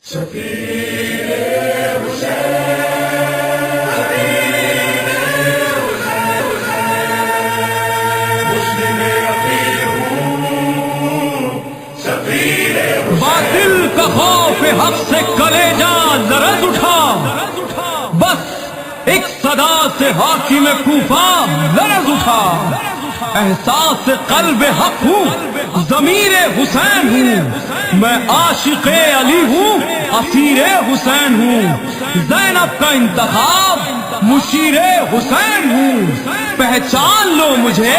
باطل کا خوف حق سے کلیجہ لرز اٹھا، بس ایک صدا سے حاکم کوفہ لرز اٹھا۔ احساس قلب حق ہوں، ضمیر حسین ہوں، میں عاشق علی ہوں، اسیر حسین ہوں۔ زینب کا انتخاب مشیر حسین ہوں، پہچان لو مجھے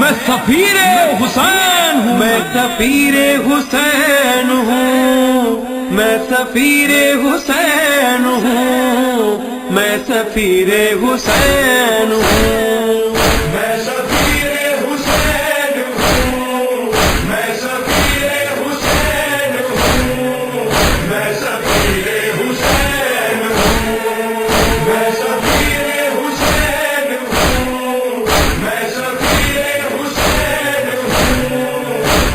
میں سفیر حسین ہوں۔ میں سفیر حسین ہوں، میں سفیر حسین ہوں، میں سفیر حسین ہوں، میں سفیر حسین ہوں، میں سفیر حسین ہوں، میں سفیر حسین ہوں، میں سفیر حسین ہوں، میں سفیر حسین ہوں،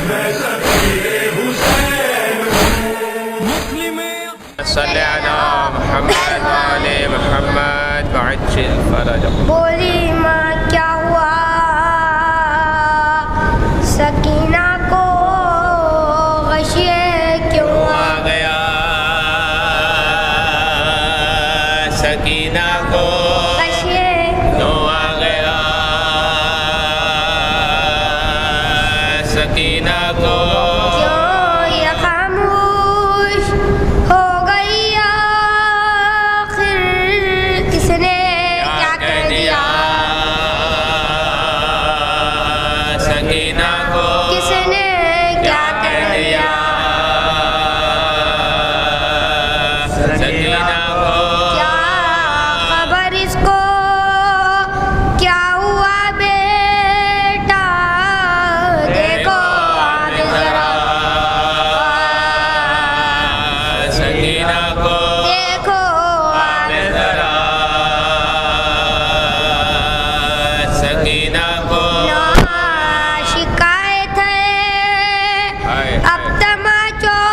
میں سفیر حسین ہوں۔ مسلم صلی علی محمد وآل محمد وعجل فرجہ۔ بولی ماں کیا ہوا سکینہ کو غشیے کیوں آ گیا سکینہ کو غشیے کیوں آ گیا سکینہ کو کیوں یہ خاموش ہو گئی آخر کس نے کیا کہہ دیا سکینہ کو کس نے کیا کہہ دیا سکینہ کو کیا خبر اس کو کیا ہوا بیٹا دیکھو آج ذرا سکینہ کو دیکھو آج ذرا سکینہ کو نا شکایت ہے اب تماچوں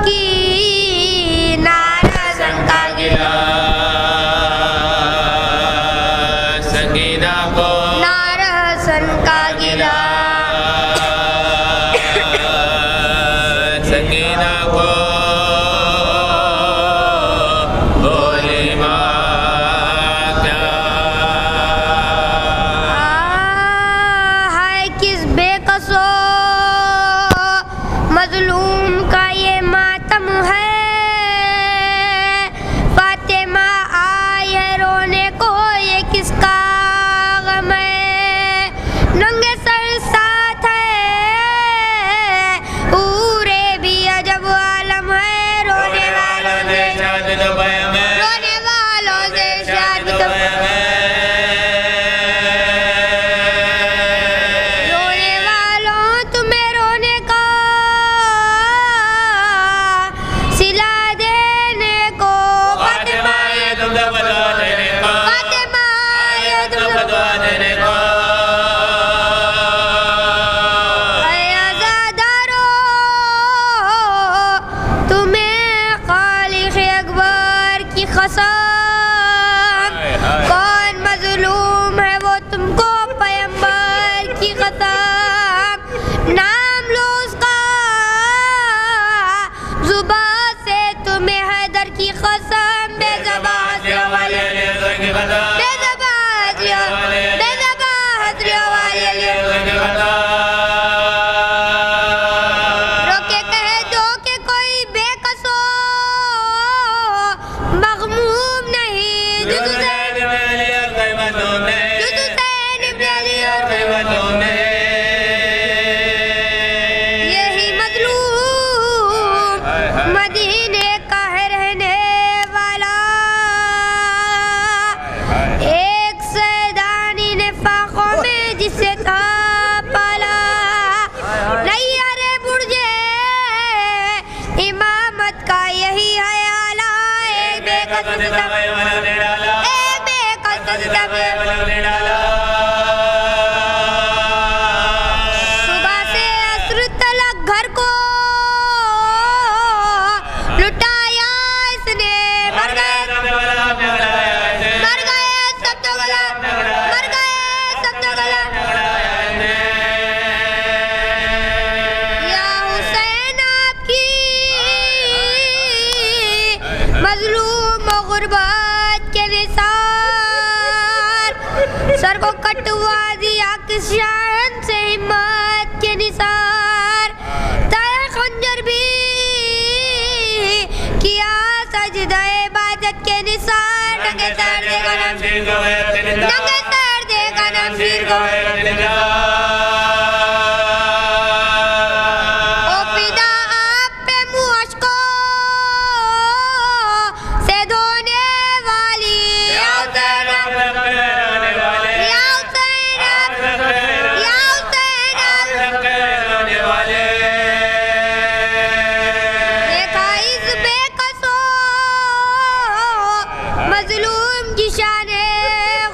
کی نارزن کا گلا سکینہ کو نارزن کا گلا سکینہ کو بولی ماں کیا ہے کس بے قصو مظلوم کا یہ ماتم ہے فاطمہ آئی ہے رونے کو یہ کس کا غم ہے ننگے سر ساتھ ہے اورے بھی عجب عالم ہے رونے والوں سے رونے والوں سے شاد تو رونے والوں تمہیں رونے کا سلا دینے کو فاطمہ فاطمہ یہ تم اے عزادارو تمہیں خالق اکبر کی قسم کون مظلوم ہے وہ تم کو پیغمبر کی قسم نام لو اس کا زبان سے تمہیں حیدر کی قسم بے زبان سے بے زبان بے زبان حضری والے روکے کہہ دو کہ کوئی بے قصو مغموم نہیں جز حسین ابن علی اور یہی مظلوم مدینے کا ہے رہنے والا ایک سیدانی نے فاقوں میں جسے تھا پالا نہیں ارے برجے امامت کا یہی ہے آلہ ایک بے قصد صبح سے عصر تلک گھر کو غربت کے نثار، سر کو کٹوا دیا کس شان سے ہمت کے نثار، تائے خنجر بھی کیا سجدہ عبادت کے نثار، ننگے سر دے گا نام شیر کو ننگے سر دے گا نام شیر کو او پیدا آپ پہ منہ اشکوں سے دھونے والی یا حسین یا حسین یا حسین دیکھا اس بے قصو مظلوم کی شان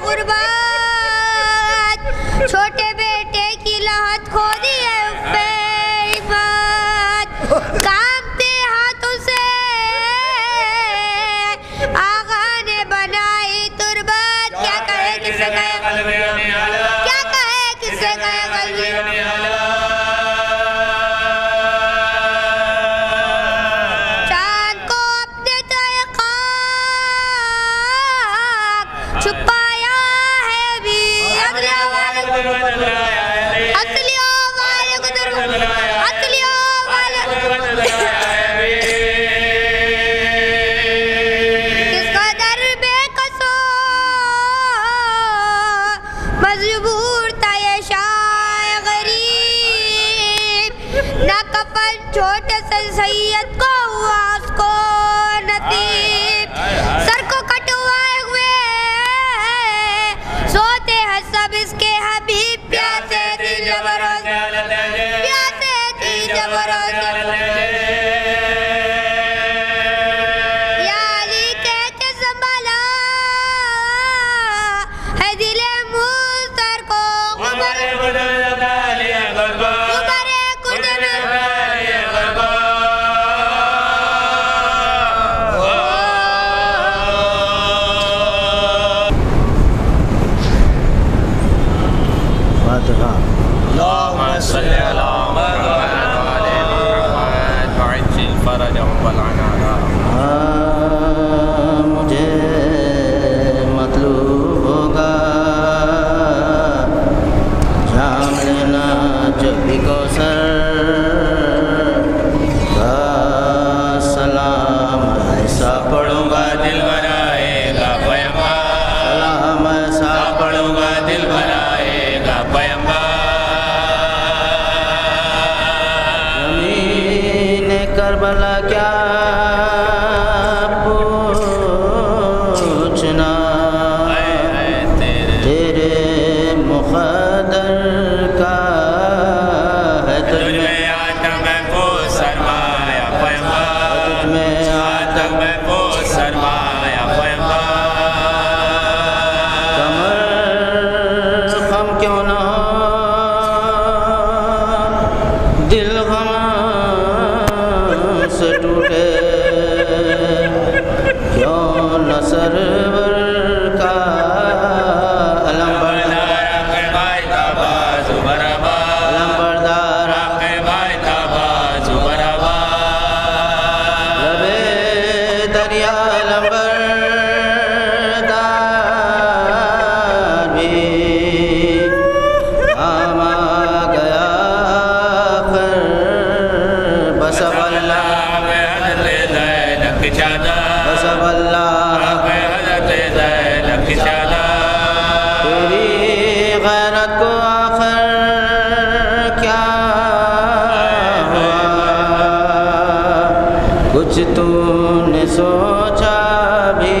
غربت، چھوٹے بیٹے کی لہت کھو دی ہے عفت، کامتے ہاتھوں سے آغا نے بنائی تربت، کیا کہے کسے کہے کیا کہے کسے کہے قلبی چاند کو اپنے تئے خاک چھپایا ہے بھی اصلیوں والے کس قدر بے قصو مجبور تھا یہ شاہ غریب، نہ کفن چھوٹے سے سید کو ہوا اس کو نصیب، سر کو کٹوائے ہوئے سوتے ہیں سب اس کے حبیب، پیاسے تھی جب روز پیاسے تھی جب روز یا علی کہہ کے سنبھالا ہے دل مضطر کو غبار کدن اللهم صل على محمد وعلى آل محمد وعجل فرجهم والعنانا مجھے مطلوب ہوگا جام لینا جب بھی کوثر کا سلام ایسا پڑھوں گا دل بھرائے گا پیمبر، سلام ایسا پڑھوں گا دل بھرائے گا پیمبر، زمین کربلا کیا پوچھنا تیرے مقدر کا ہے تجھ تجھ میں میں آتم کو سرمایا پیمبر، تجھ میں آتم کو سرمایا پیمبر، کمر غم کیوں نہ ہو دل غم سے ٹوٹے، کیوں نہ سرور کا علم بردار رکھ بھائی کا بازو برابر، علم بردار رکھ بھائی کا بازو برابر، لبے دریا علم بردار بھی کام آ گیا آخر بس اب اللہ حضرت زینب کی چادر، بس اب اللہ حضرت زینب کی چادر، تیری غیرت کو آخر کیا ہوا، کچھ تو نے سوچا بھی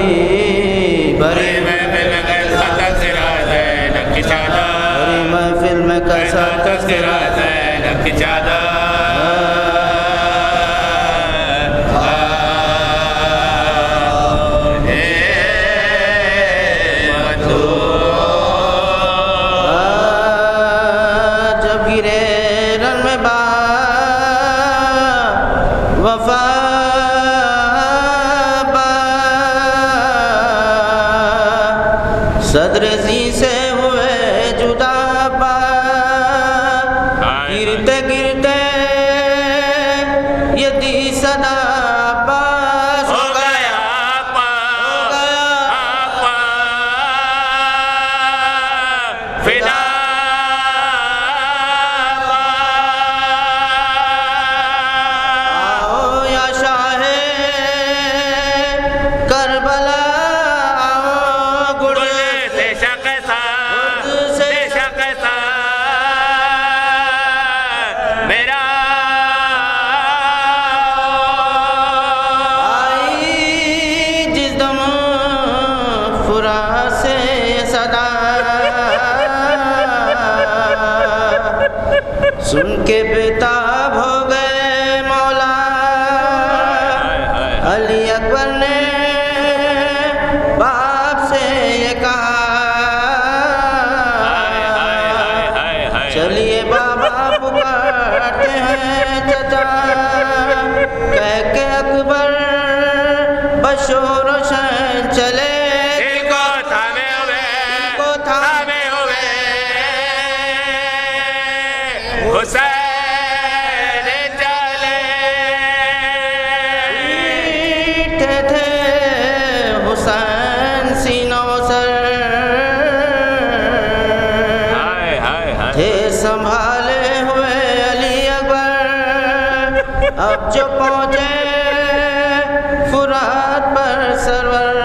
بڑی محفل میں کیسا تذکرہ زینب کی چادر، بڑی محفل میں کیسا تذکرہ زینب کی چادر، جب گرے رن میں با وفا با صدر زی سے ہوئے جدا با گرتے گرتے یہ دی صدا باز ہو گیا پاس، سن کے بےتاب ہو گئے مولا علی اکبر نے باپ سے یہ کہا چلیے بابا پکارتے ہیں چچا کہہ کے اکبر بشو روشن چلے حسین چلے پیٹے تھے حسین سینوں سر تھے سنبھالے ہوئے علی اکبر اب جو پہنچے فرات پر سرور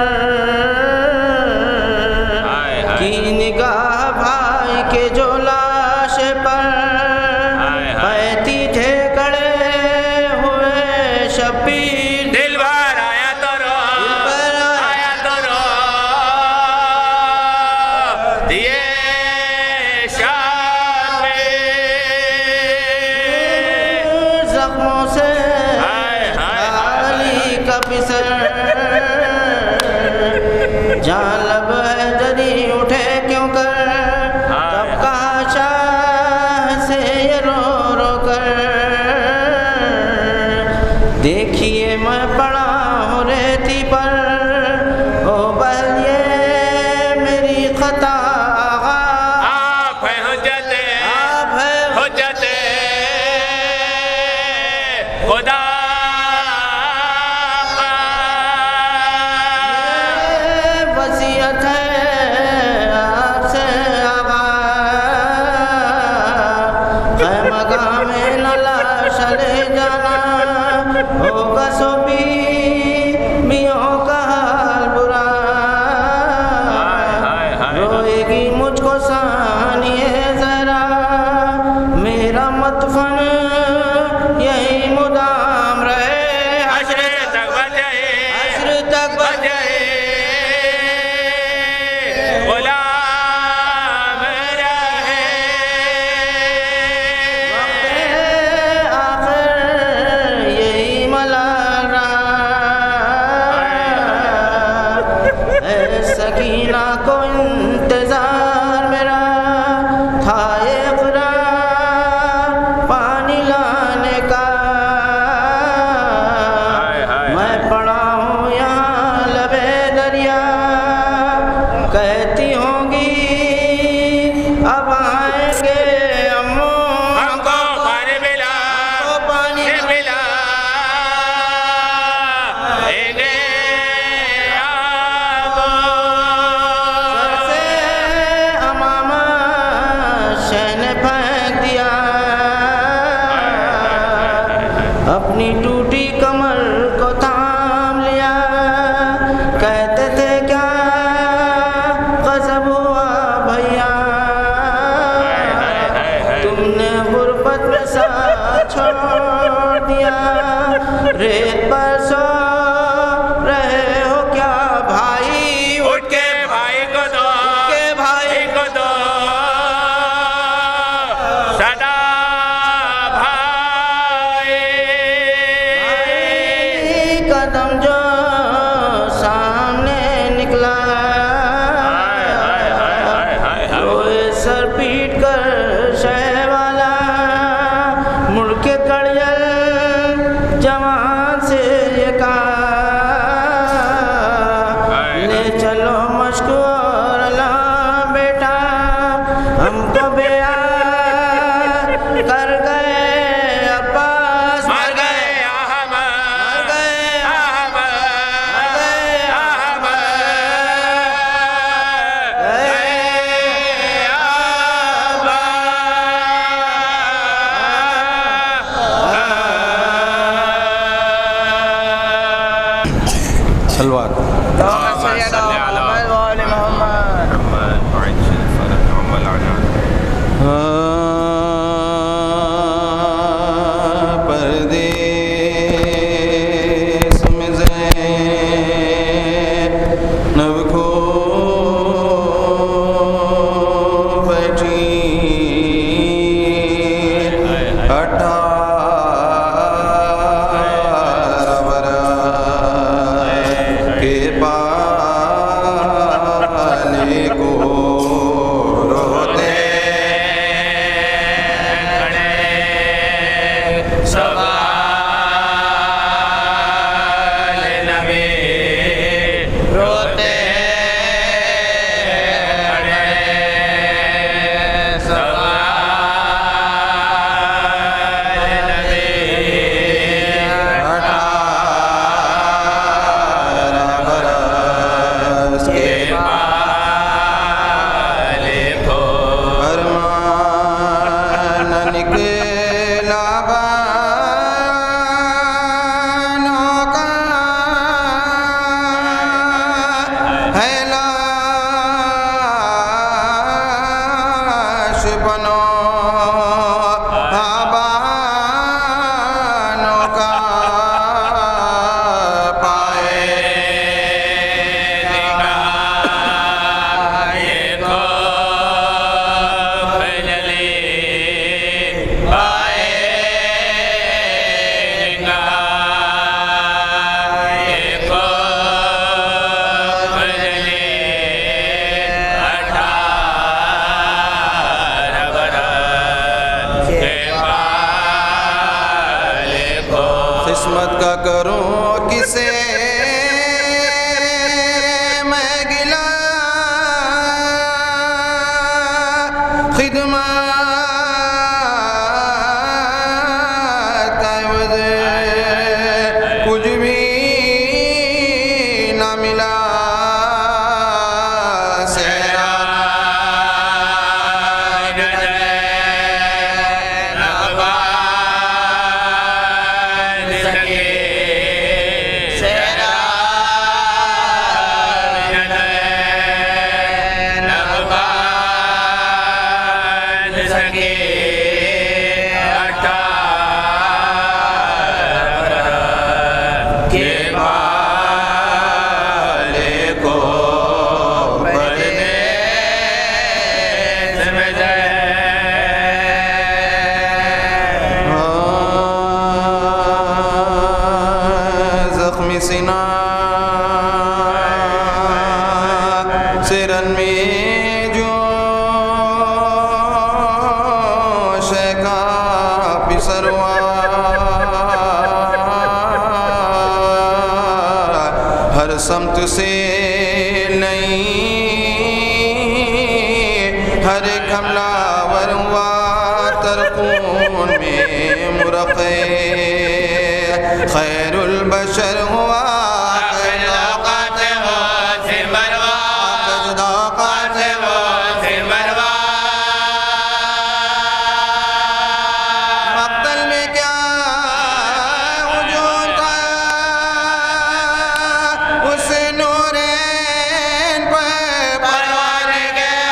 کی نگاہ بھائی کے جو لاش پر دل بھر آیا تو رو دیے شام میں زخموں سے علی کا پسر جہاں لب ہے جری اٹھے کیوں کر تب کہا شاہ سے یہ رو رو کر دیکھیے میں پڑا ہوں ریتی پر او بل یہ میری خطا آپ ہے حجت خدا وصیت ہے آپ سے آقا خیمگاہ میں نہ لاش لے جانا ہوگا سو بیویوں کا حال برا روئے گی مجھ کو ثانیہ ذرا میرا مدفن یہی مدام رہے حشر تک بجے غلام رہے سکینہ کو انتظار میرا تھا اقرار پانی لانے کا میں پڑا ہوں یہاں لبے دریا کہتی ہوں گی اب آئیں گے امو ہم کو پانی ملا اپنی ٹوٹی کمر کو تھام لیا کہتے تھے کیا غضب ہوا بھیا تم نے غربت میں ساتھ چھوڑ دیا ریت پر سو رہے ہو کیا بھائی اٹھ کے بھائی کو دو صدا قدم جو سامنے نکلا روئے سر پیٹ کر شہ والا مڑ کے کڑیل جوان سے یہ کہا لے چلو مشکو اور اللہ بیٹا ہم کو بیار کر گئے عباس مر گئے سلوات پردیس میں زینب کو بیٹھی کروں کسے میں گلا خدمت عوض کچھ بھی نہ ملا سینا سرن میں جو شیکا پسروا ہر سمت سے نہیں ہر ایک حملہ ور ہوا ترکون میں مرقع خیر البشر ہوا مقتل میں کیا وجود تھا اس نورین پر پروانے گئے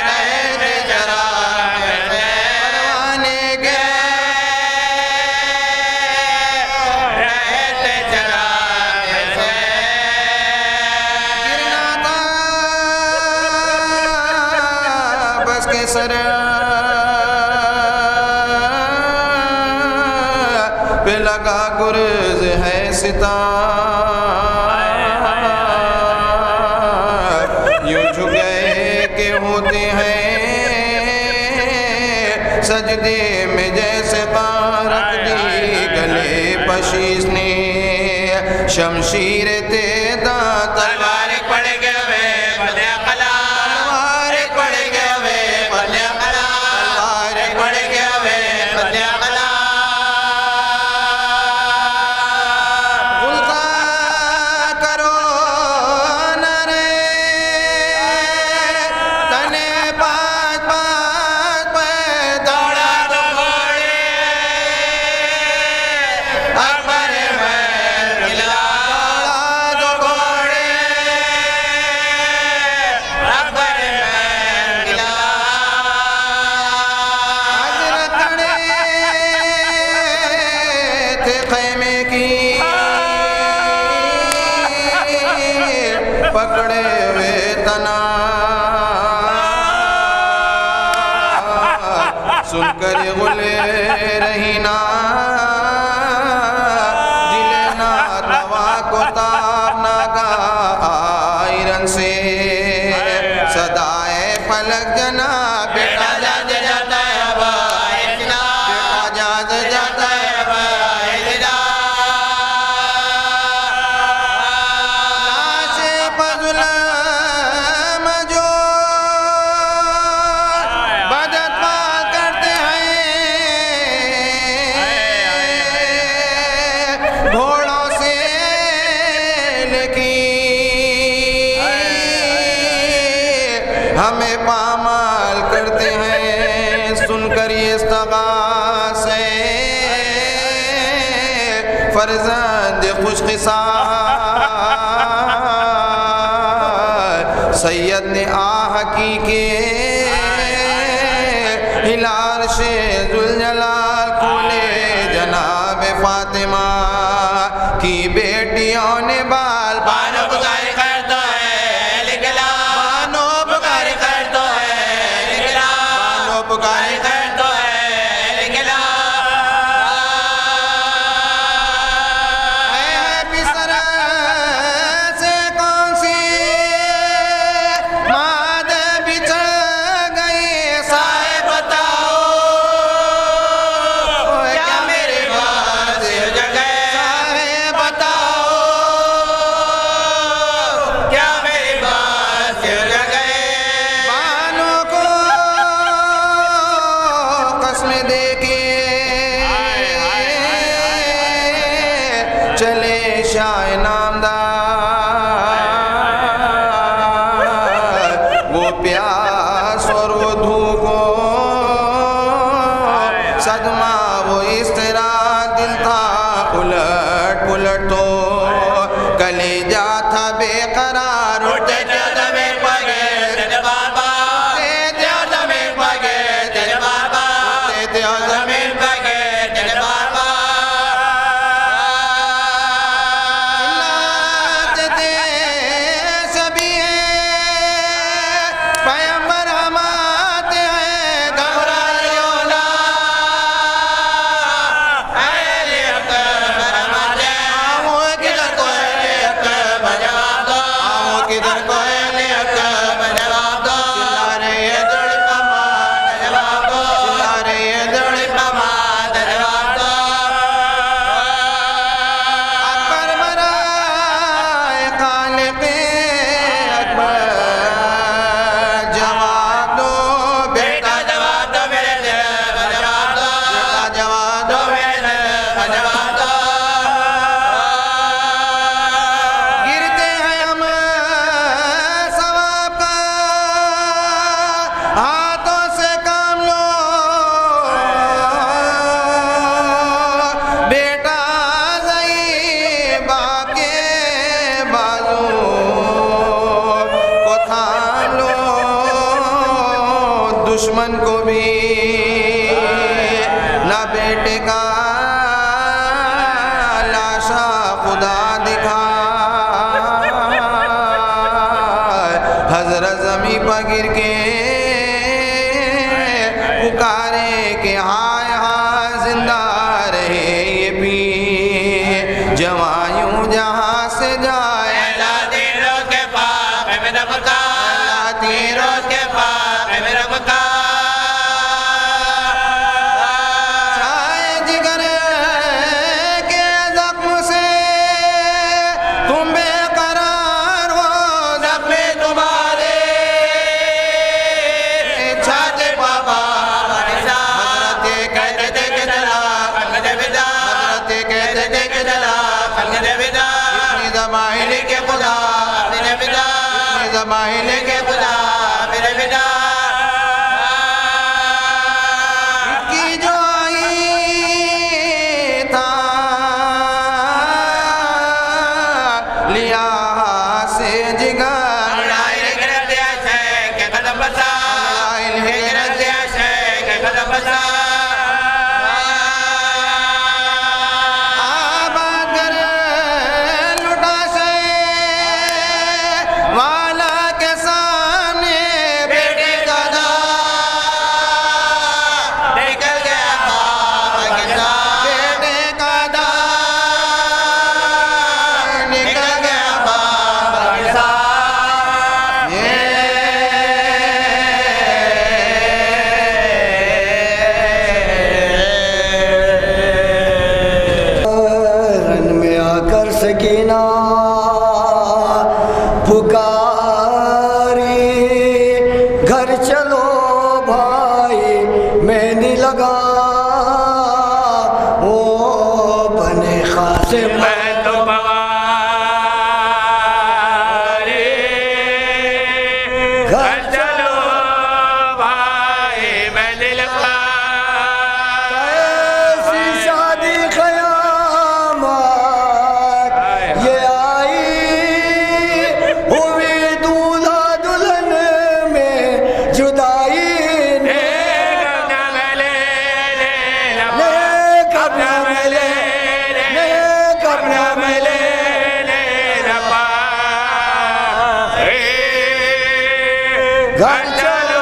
رہتے چراغ پروانے گئے رہتے چراغ گرنا تھا بس کے سر پہ لگا گرز ہے ستار یوں جھکے کہ ہوتے ہیں سجدے میں جیسے رکھ دی گلے پشیس نے شمشیر تیدا تلوار پڑ گئے بلے قلا تلوار پڑ گئے بلے قلا تلوار پڑ گئے بلے قلا غلطہ کرو نہ رے تنے پانچ پانچ پہ دوڑا دو گھوڑے اکبر میں ملا دوڑا دو گھوڑے اکبر میں ملا حضرت کھڑے تھے خیمے کی پکڑے ہوئے تنا سن کر غلے رہی نا دل نا توا کو تاب نہ گا آئرن سے صدائے فلک جنا بیٹا جاز جاتا ہے اتنا بیٹا جاز جاتا ہے اتنا لاش پظلم جو بدت پال کرتے ہیں گھوڑوں سے لیکن ہمیں پامال کرتے ہیں سن کر یہ استغاثے فرزند خوش قصار سید نے آہ کی کے ہلال سے ذوالجلال کھولے جناب فاطمہ کی بیٹیوں نے بال بانو پکاری کرتا ہے لکھلا بانو پکاری کرتا ہے لکھلا بانو پکاری کرتا ہے لکھلا اے پسر سے کون سی ماد بچھڑ گئی صاحب بتاؤ کیا میرے بات چلے شاہ نامدار وہ پیاس اور وہ دھوپ صدمہ وہ اس طرح دل تھا الٹ پلٹ تو کلیجہ تھا بے قرار اٹھتے تھے زمین پگے تیرے بابا اٹھتے تھے زمین پگے تیرے بابا اٹھتے تھے زمین پگے تیرے بابا چلاتے تھے سبھی پیغمبر ہم آتے ہیں گھبرائیو نہ اہل اکبر ہم آتے ہیں آؤں کدھر کو اہل اکبر جواب دو آؤں کدھر کو اہل اکبر جواب دو چلا رہی ہے دڑی پماد جواب دو چلا رہی ہے دڑی پماد جواب دو اکبر برائے خالق اکبر جواب دو بیٹا جواب دو میرے دل جواب دو بیٹا جواب دو میرے دل جواب دو گرتے ہیں ہم ثواب کا ہاتھوں سے کام لو بیٹا ضعیف باپ کے بازو کو تھام لو دشمن کو بھی نہ بیٹے کا لاشا خدا دکھا حضرت زمیں پر گر کے پکارے کہ ہائے ہائے زندہ رہے یہ بھی جوایوں جہاں سے جائے اللہ تیروں کے پاک ہے میرا مقام اللہ تیروں کے پاک ہے میرا مقام چاہے جگر کے زخم سے تم بے قرار ہو زخم تمہارے چھاتے بابا حضرت کہتے تھے کہ جلا خلق بدا حضرت کہتے تھے کہ جلا خلق بدا اتنی زمائن کے خدا میرے بدا اتنی زمائن کے خدا میرے بدا کی جو آئی تھا لیا سے جگر لڑائی گرد ایسے کہ قدم بسا لڑائی گرد ایسے کہ قدم بسا آباد کر لٹا سے والا کے سامنے بیٹے کا دا نکل گیا باپ کے ساتھ بیٹے کا دا نکل گیا باپ کے ساتھ رن میں آ کر سکینہ پکاری گھر چلو بھائی مہندی لگا او بنے قاسم میں تو بواری گھر چلو بھائی میں دل کا ایسی شادی قیامت یہ آئی ہوئی دولہا دلہن میں جدائی گھر چلو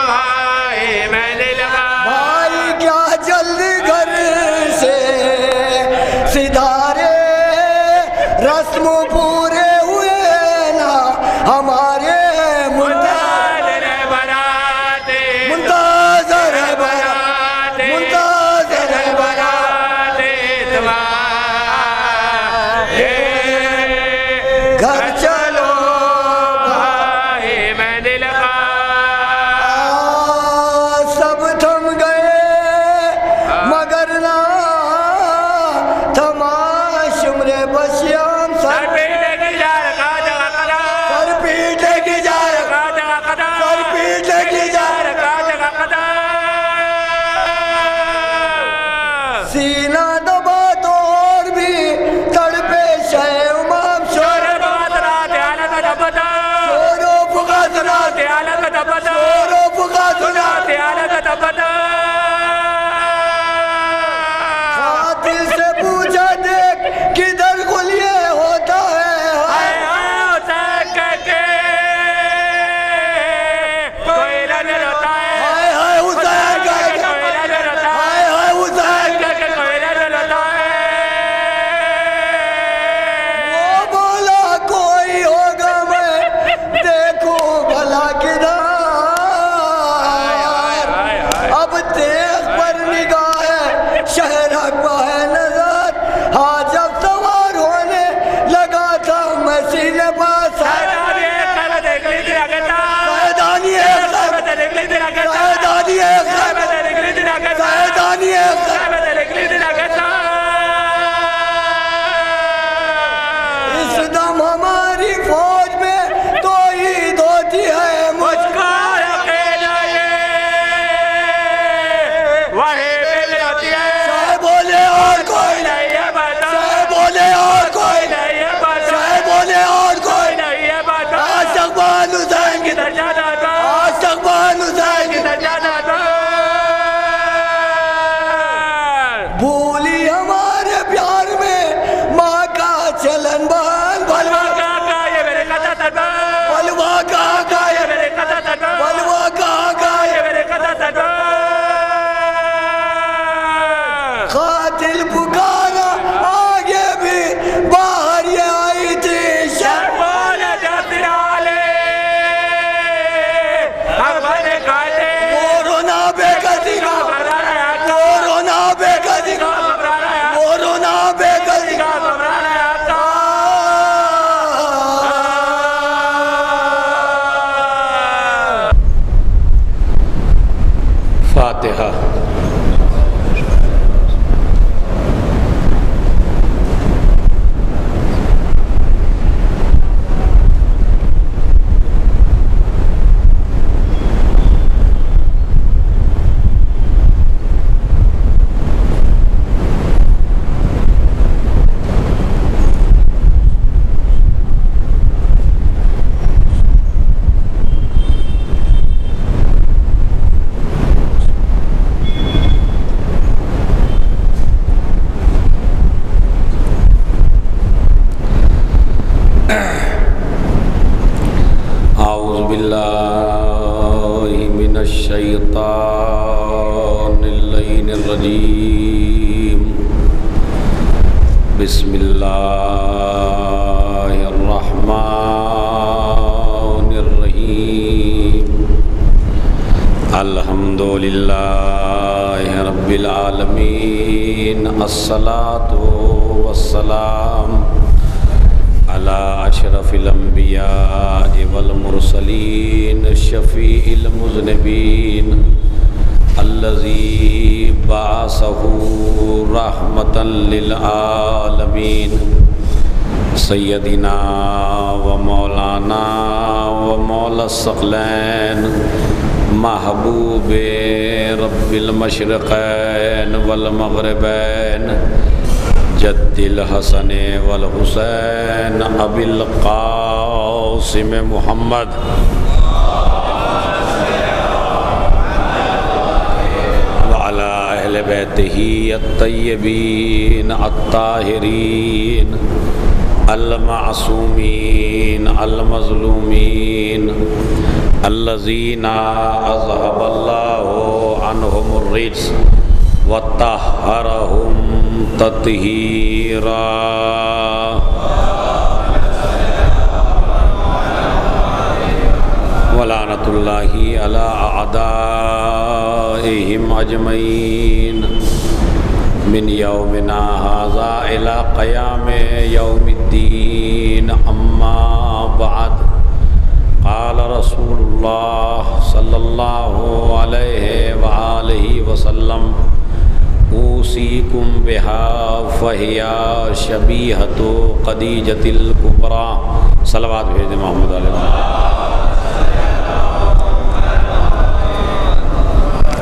بھائی میں دل کا بھائی کیا جلدی گھر سے سدھارے رسم پورے ہوئے نا ہمارے منتظر براتے منتظر منتظر براتے تمہارے گھر چلو بھائی میں دل کا سب تھم گئے مگر نہ تماشا بسم اللہ الرحمن الرحیم الحمد للہ رب العالمین الصلاۃ والسلام علی اشرف الانبیاء والمرسلین شفیع المذنبین الذی بعثہ رحمۃ للعالمین سیدنا و مولانا و مولا الثقلین محبوب رب المشرقین والمغربین جد الحسن والحسین ابی القاسم محمد وعلی اہل بیتہ الطیبین الطاہرین المعصومین المظلومین الذین اذهب اللہ عنہم الرجس وطہرہم تطہیرا ولعنۃ اللہ علی اعدائہم اجمعین من یومنا ھذا الی قیام یوم الدین اما بعد قال رسول اللہ صلی اللہ علیہ وآلہ وسلم اوصیکم بہا فہی شبیہۃ خدیجۃ الکبریٰ صلوات بھیج دیں محمد علیہ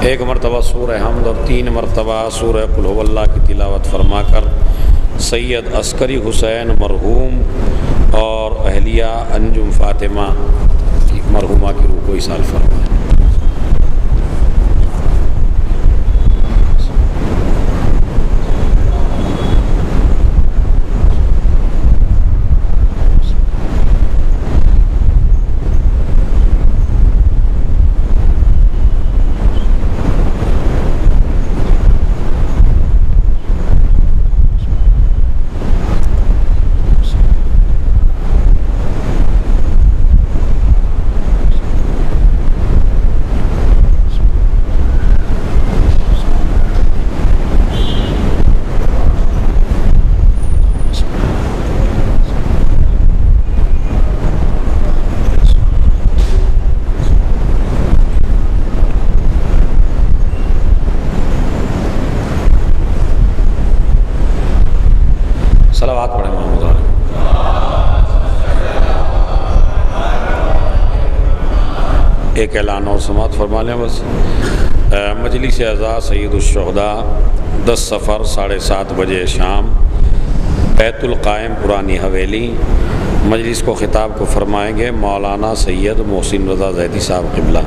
ایک مرتبہ سورہ حمد اور 3 مرتبہ سورہ قل ھو اللہ کی تلاوت فرما کر سید عسکری حسین مرحوم اور اہلیہ انجم فاطمہ کی مرحومہ کی روح کو ایصال فرمائیں۔ صلوات پڑھیں محمد علیہ۔ ایک اعلان اور سماعت فرما لیں بس۔ مجلس اعزاز سید الشہداء 10 صفر 7:30 بجے شام بیت القائم پرانی حویلی مجلس کو خطاب کو فرمائیں گے مولانا سید محسن رضا زیدی صاحب قبلہ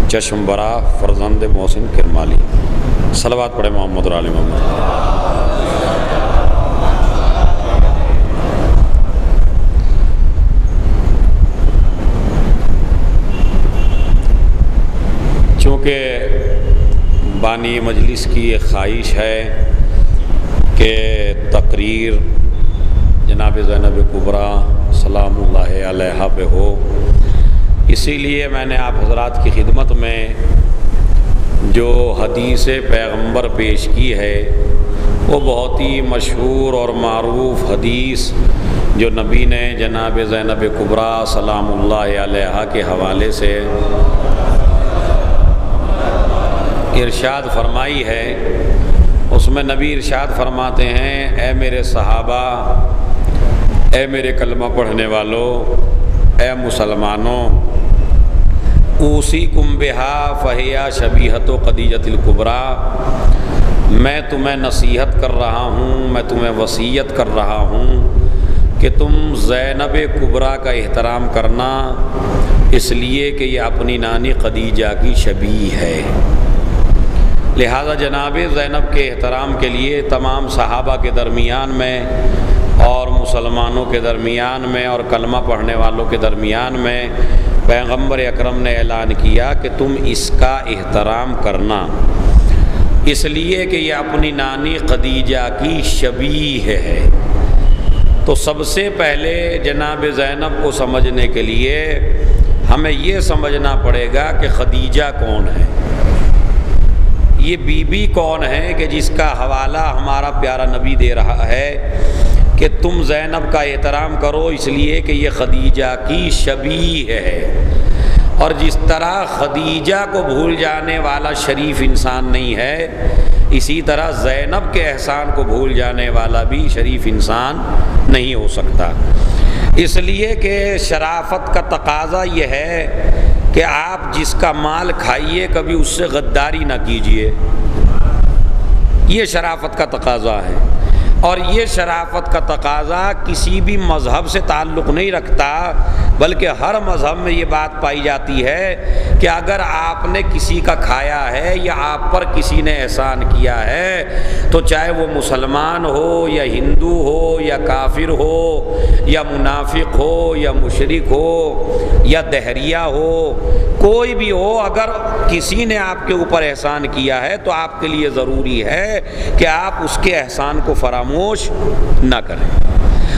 چشم برا فرزند محسن کرمالی۔ صلوات پڑھیں محمد علیہ محمد۔ چونکہ بانی مجلس کی ایک خواہش ہے کہ تقریر جناب زینب کبریٰ سلام اللہ علیہا پہ ہو، اسی لیے میں نے آپ حضرات کی خدمت میں جو حدیث پیغمبر پیش کی ہے وہ بہت ہی مشہور اور معروف حدیث جو نبی نے جناب زینب کبریٰ سلام اللہ علیہا کے حوالے سے ارشاد فرمائی ہے، اس میں نبی ارشاد فرماتے ہیں اے میرے صحابہ، اے میرے کلمہ پڑھنے والوں، اے مسلمانوں، اوصیکم بہا فہی شبیہۃ خدیجۃ الکبریٰ، میں تمہیں نصیحت کر رہا ہوں، میں تمہیں وصیت کر رہا ہوں کہ تم زینب کبریٰ کا احترام کرنا، اس لیے کہ یہ اپنی نانی خدیجہ کی شبیہ ہے۔ لہذا جناب زینب کے احترام کے لیے تمام صحابہ کے درمیان میں اور مسلمانوں کے درمیان میں اور کلمہ پڑھنے والوں کے درمیان میں پیغمبر اکرم نے اعلان کیا کہ تم اس کا احترام کرنا، اس لیے کہ یہ اپنی نانی خدیجہ کی شبیہ ہے۔ تو سب سے پہلے جناب زینب کو سمجھنے کے لیے ہمیں یہ سمجھنا پڑے گا کہ خدیجہ کون ہے، یہ بی بی کون ہے کہ جس کا حوالہ ہمارا پیارا نبی دے رہا ہے کہ تم زینب کا احترام کرو اس لیے کہ یہ خدیجہ کی شبیہ ہے۔ اور جس طرح خدیجہ کو بھول جانے والا شریف انسان نہیں ہے، اسی طرح زینب کے احسان کو بھول جانے والا بھی شریف انسان نہیں ہو سکتا۔ اس لیے کہ شرافت کا تقاضا یہ ہے کہ آپ جس کا مال کھائیے کبھی اس سے غداری نہ کیجیے، یہ شرافت کا تقاضا ہے۔ اور یہ شرافت کا تقاضا کسی بھی مذہب سے تعلق نہیں رکھتا، بلکہ ہر مذہب میں یہ بات پائی جاتی ہے کہ اگر آپ نے کسی کا کھایا ہے یا آپ پر کسی نے احسان کیا ہے تو چاہے وہ مسلمان ہو یا ہندو ہو یا کافر ہو یا منافق ہو یا مشرک ہو یا دہریہ ہو، کوئی بھی ہو، اگر کسی نے آپ کے اوپر احسان کیا ہے تو آپ کے لیے ضروری ہے کہ آپ اس کے احسان کو فراموش نہ کریں۔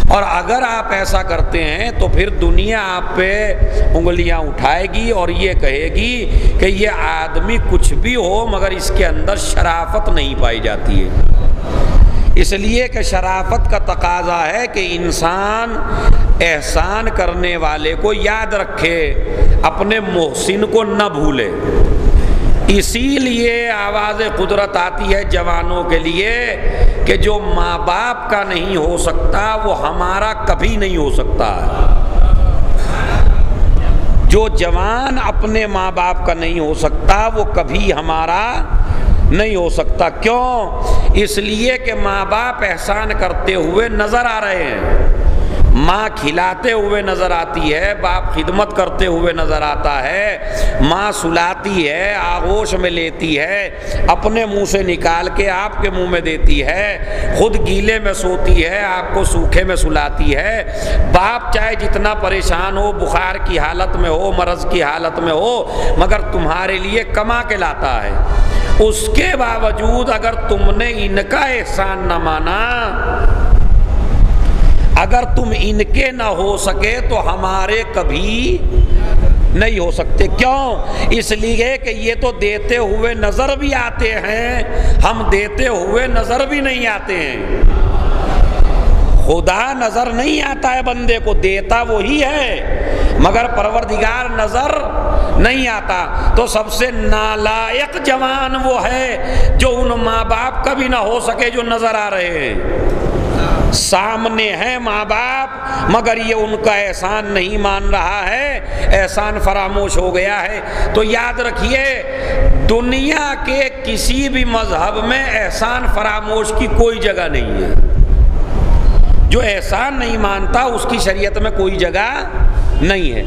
اور اگر آپ ایسا کرتے ہیں تو پھر دنیا آپ پہ انگلیاں اٹھائے گی اور یہ کہے گی کہ یہ آدمی کچھ بھی ہو مگر اس کے اندر شرافت نہیں پائی جاتی ہے۔ اس لیے کہ شرافت کا تقاضا ہے کہ انسان احسان کرنے والے کو یاد رکھے، اپنے محسن کو نہ بھولے۔ اسی لیے آواز قدرت آتی ہے جوانوں کے لیے کہ جو ماں باپ کا نہیں ہو سکتا وہ ہمارا کبھی نہیں ہو سکتا ہے۔ جو جوان اپنے ماں باپ کا نہیں ہو سکتا وہ کبھی ہمارا نہیں ہو سکتا۔ کیوں؟ اس لیے کہ ماں باپ احسان کرتے ہوئے نظر آ رہے ہیں، ماں کھلاتے ہوئے نظر آتی ہے، باپ خدمت کرتے ہوئے نظر آتا ہے، ماں سلاتی ہے، آغوش میں لیتی ہے، اپنے منہ سے نکال کے آپ کے منہ میں دیتی ہے، خود گیلے میں سوتی ہے، آپ کو سوکھے میں سلاتی ہے۔ باپ چاہے جتنا پریشان ہو، بخار کی حالت میں ہو، مرض کی حالت میں ہو، مگر تمہارے لیے کما کے لاتا ہے۔ اس کے باوجود اگر تم نے ان کا احسان نہ مانا، اگر تم ان کے نہ ہو سکے تو ہمارے کبھی نہیں ہو سکتے۔ کیوں؟ اس لیے کہ یہ تو دیتے ہوئے نظر بھی آتے ہیں، ہم دیتے ہوئے نظر بھی نہیں آتے ہیں۔ خدا نظر نہیں آتا ہے بندے کو، دیتا وہی ہے مگر پروردگار نظر نہیں آتا۔ تو سب سے نالائق جوان وہ ہے جو ان ماں باپ کا بھی نہ ہو سکے جو نظر آ رہے ہیں۔ سامنے ہیں ماں باپ مگر یہ ان کا احسان نہیں مان رہا ہے، احسان فراموش ہو گیا ہے۔ تو یاد رکھیے دنیا کے کسی بھی مذہب میں احسان فراموش کی کوئی جگہ نہیں ہے۔ جو احسان نہیں مانتا اس کی شریعت میں کوئی جگہ نہیں ہے۔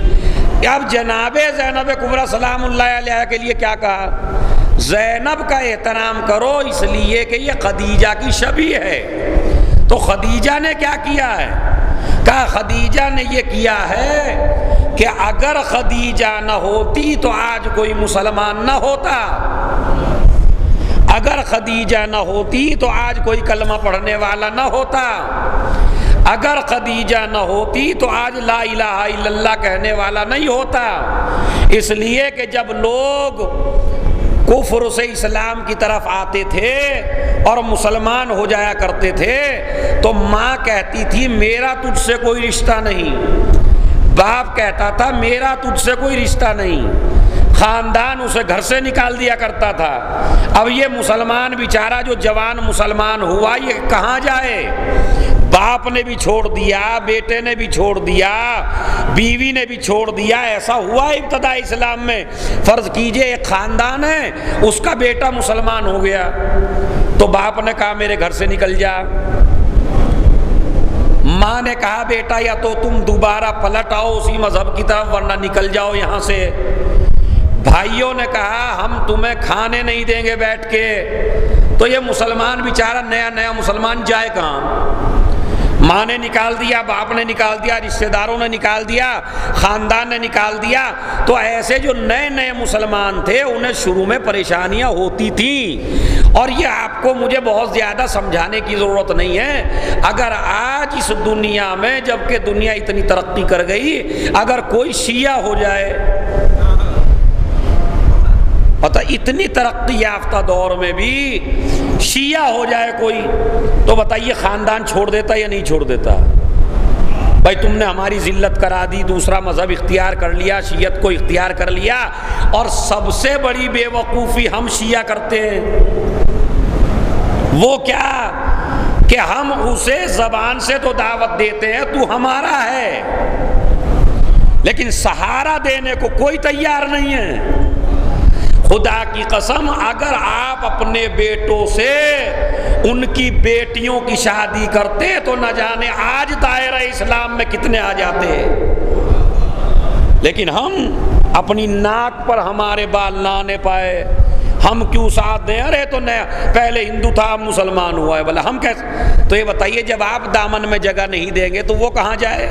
اب جناب زینب کبریٰ سلام اللہ علیہ کے لیے کیا کہا؟ زینب کا احترام کرو اس لیے کہ یہ خدیجہ کی شبیہ ہے۔ تو خدیجہ نے کیا کیا ہے؟ کہا خدیجہ نے یہ کیا ہے کہ اگر خدیجہ نہ ہوتی تو آج کوئی مسلمان نہ ہوتا، اگر خدیجہ نہ ہوتی تو آج کوئی کلمہ پڑھنے والا نہ ہوتا، اگر خدیجہ نہ ہوتی تو آج لا الہ الا اللہ کہنے والا نہیں ہوتا۔ اس لیے کہ جب لوگ کفر سے اسلام کی طرف آتے تھے اور مسلمان ہو جایا کرتے تھے تو ماں کہتی تھی میرا تجھ سے کوئی رشتہ نہیں، باپ کہتا تھا میرا تجھ سے کوئی رشتہ نہیں، خاندان اسے گھر سے نکال دیا کرتا تھا۔ اب یہ مسلمان بیچارہ جو جوان مسلمان ہوا یہ کہاں جائے؟ باپ نے بھی چھوڑ دیا، بیٹے نے بھی چھوڑ دیا، بیوی نے بھی چھوڑ دیا۔ ایسا ہوا ابتدا اسلام میں، فرض کیجئے ایک خاندان ہے اس کا بیٹا مسلمان ہو گیا تو باپ نے کہا میرے گھر سے نکل جا، ماں نے کہا بیٹا یا تو تم دوبارہ پلٹ آؤ اسی مذہب کی طرف ورنہ نکل جاؤ یہاں سے، بھائیوں نے کہا ہم تمہیں کھانے نہیں دیں گے بیٹھ کے۔ تو یہ مسلمان بیچارہ نیا نیا مسلمان جائے کہاں؟ ماں نے نکال دیا، باپ نے نکال دیا، رشتہ داروں نے نکال دیا، خاندان نے نکال دیا۔ تو ایسے جو نئے نئے مسلمان تھے انہیں شروع میں پریشانیاں ہوتی تھیں اور یہ آپ کو مجھے بہت زیادہ سمجھانے کی ضرورت نہیں ہے. اگر آج اس دنیا میں جبکہ دنیا اتنی ترقی کر گئی, اگر کوئی شیعہ ہو جائے, پتہ اتنی ترقی یافتہ دور میں بھی شیعہ ہو جائے کوئی, تو بتائیے خاندان چھوڑ دیتا یا نہیں چھوڑ دیتا؟ بھائی تم نے ہماری ذلت کرا دی, دوسرا مذہب اختیار کر لیا, شیعت کو اختیار کر لیا, اور سب سے بڑی بے وقوفی ہم شیعہ کرتے ہیں. وہ کیا کہ ہم اسے زبان سے تو دعوت دیتے ہیں تو ہمارا ہے, لیکن سہارا دینے کو کوئی تیار نہیں ہے. خدا کی قسم اگر آپ اپنے بیٹوں سے ان کی بیٹیوں کی شادی کرتے تو نہ جانے آج دائرہ اسلام میں کتنے آ جاتے. لیکن ہم اپنی ناک پر ہمارے بال نہ آنے پائے, ہم کیوں ساتھ دیں؟ ارے تو نیا پہلے ہندو تھا اب مسلمان ہوا ہے, بولا ہم کیسے؟ تو یہ بتائیے جب آپ دامن میں جگہ نہیں دیں گے تو وہ کہاں جائے؟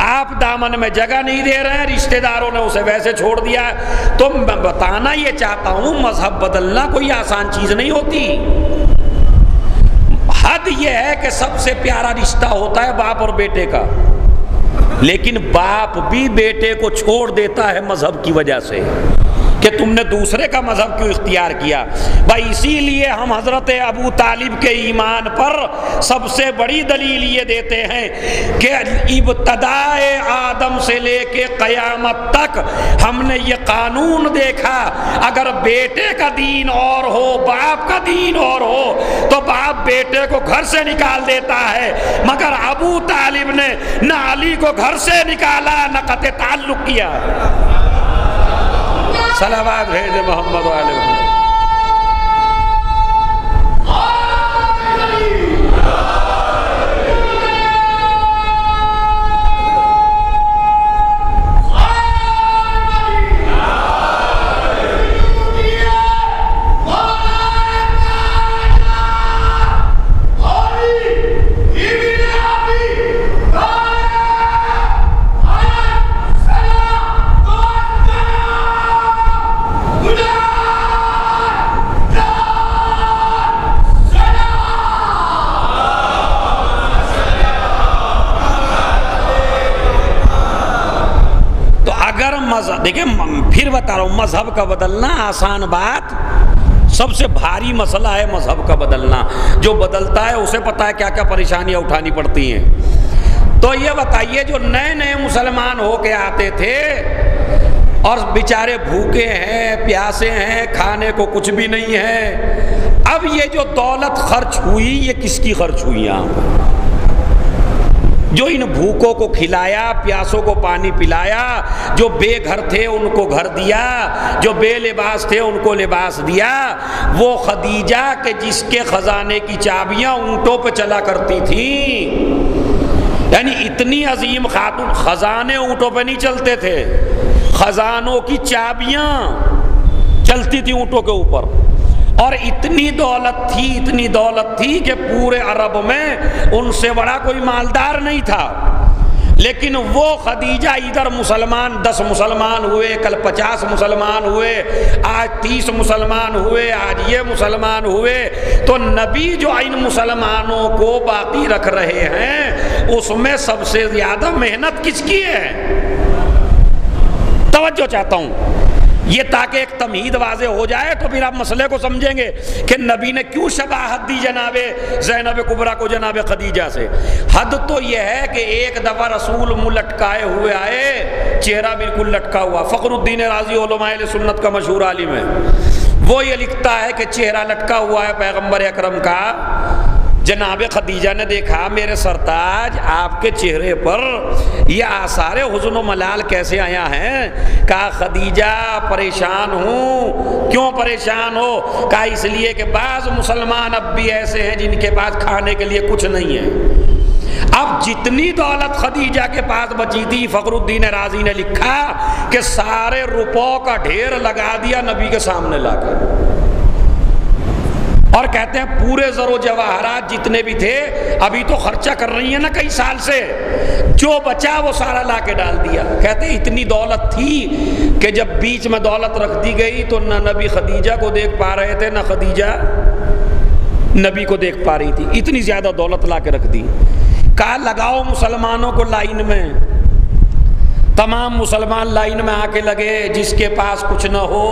آپ دامن میں جگہ نہیں دے رہے ہیں, رشتہ داروں نے اسے ویسے چھوڑ دیا ہے. تو میں بتانا یہ چاہتا ہوں مذہب بدلنا کوئی آسان چیز نہیں ہوتی. حد یہ ہے کہ سب سے پیارا رشتہ ہوتا ہے باپ اور بیٹے کا, لیکن باپ بھی بیٹے کو چھوڑ دیتا ہے مذہب کی وجہ سے کہ تم نے دوسرے کا مذہب کیوں اختیار کیا. بھائی اسی لیے ہم حضرت ابو طالب کے ایمان پر سب سے بڑی دلیل یہ دیتے ہیں کہ ابتدائے آدم سے لے کے قیامت تک ہم نے یہ قانون دیکھا, اگر بیٹے کا دین اور ہو, باپ کا دین اور ہو, تو باپ بیٹے کو گھر سے نکال دیتا ہے, مگر ابو طالب نے نہ علی کو گھر سے نکالا نہ قطع تعلق کیا. صلوات بھیج محمد علیہ وسلم. دیکھیں پھر بتا رہا ہوں, مذہب کا بدلنا آسان بات, سب سے بھاری مسئلہ ہے مذہب کا بدلنا. جو بدلتا ہے اسے پتا ہے کیا کیا پریشانیاں اٹھانی پڑتی ہیں. تو یہ بتائیے جو نئے نئے مسلمان ہو کے آتے تھے اور بیچارے بھوکے ہیں, پیاسے ہیں, کھانے کو کچھ بھی نہیں ہے, اب یہ جو دولت خرچ ہوئی یہ کس کی خرچ ہوئی؟ یہاں جو ان بھوکوں کو کھلایا, پیاسوں کو پانی پلایا, جو بے گھر تھے ان کو گھر دیا, جو بے لباس تھے ان کو لباس دیا, وہ خدیجہ کہ جس کے خزانے کی چابیاں اونٹوں پہ چلا کرتی تھیں. یعنی اتنی عظیم خاتون, خزانے اونٹوں پہ نہیں چلتے تھے, خزانوں کی چابیاں چلتی تھی اونٹوں کے اوپر. اور اتنی دولت تھی کہ پورے عرب میں ان سے بڑا کوئی مالدار نہیں تھا. لیکن وہ خدیجہ ادھر مسلمان 10 مسلمان ہوئے, کل 50 مسلمان ہوئے, آج 30 مسلمان ہوئے, آج یہ مسلمان ہوئے, تو نبی جو ان مسلمانوں کو باقی رکھ رہے ہیں اس میں سب سے زیادہ محنت کس کی ہے؟ توجہ چاہتا ہوں یہ تاکہ ایک تمہید واضح ہو جائے تو پھر آپ مسئلے کو سمجھیں گے کہ نبی نے کیوں شباہت دی جناب زینب کبریٰ کو جناب خدیجہ سے. حد تو یہ ہے کہ ایک دفعہ رسول منہ لٹکائے ہوئے آئے, چہرہ بالکل لٹکا ہوا. فخر الدین رازی علماء اہل سنت کا مشہور عالم ہے, وہ یہ لکھتا ہے کہ چہرہ لٹکا ہوا ہے پیغمبر اکرم کا. جناب خدیجہ نے دیکھا میرے سرتاج آپ کے چہرے پر یہ آثار حزن و ملال کیسے آیا ہیں؟ کہا خدیجہ پریشان ہوں. کیوں پریشان ہو؟ کہا اس لیے کہ بعض مسلمان اب بھی ایسے ہیں جن کے پاس کھانے کے لیے کچھ نہیں ہے. اب جتنی دولت خدیجہ کے پاس بچی تھی, فخر الدین رازی نے لکھا کہ سارے روپوں کا ڈھیر لگا دیا نبی کے سامنے لا کر, اور کہتے ہیں پورے زر و جواہرات جتنے بھی تھے ابھی تو خرچہ کر رہی ہیں نا کئی سال سے، جو بچا وہ سارا لا کے ڈال دیا۔ کہتے ہیں اتنی دولت تھی کہ جب بیچ میں دولت رکھ دی گئی تو نہ نبی خدیجہ کو دیکھ پا رہے تھے، نہ خدیجہ نبی کو دیکھ پا رہی تھی، اتنی زیادہ دولت لا کے رکھ دی۔ کہا لگاؤ مسلمانوں کو لائن میں، تمام مسلمان لائن میں آ کے لگے، جس کے پاس کچھ نہ ہو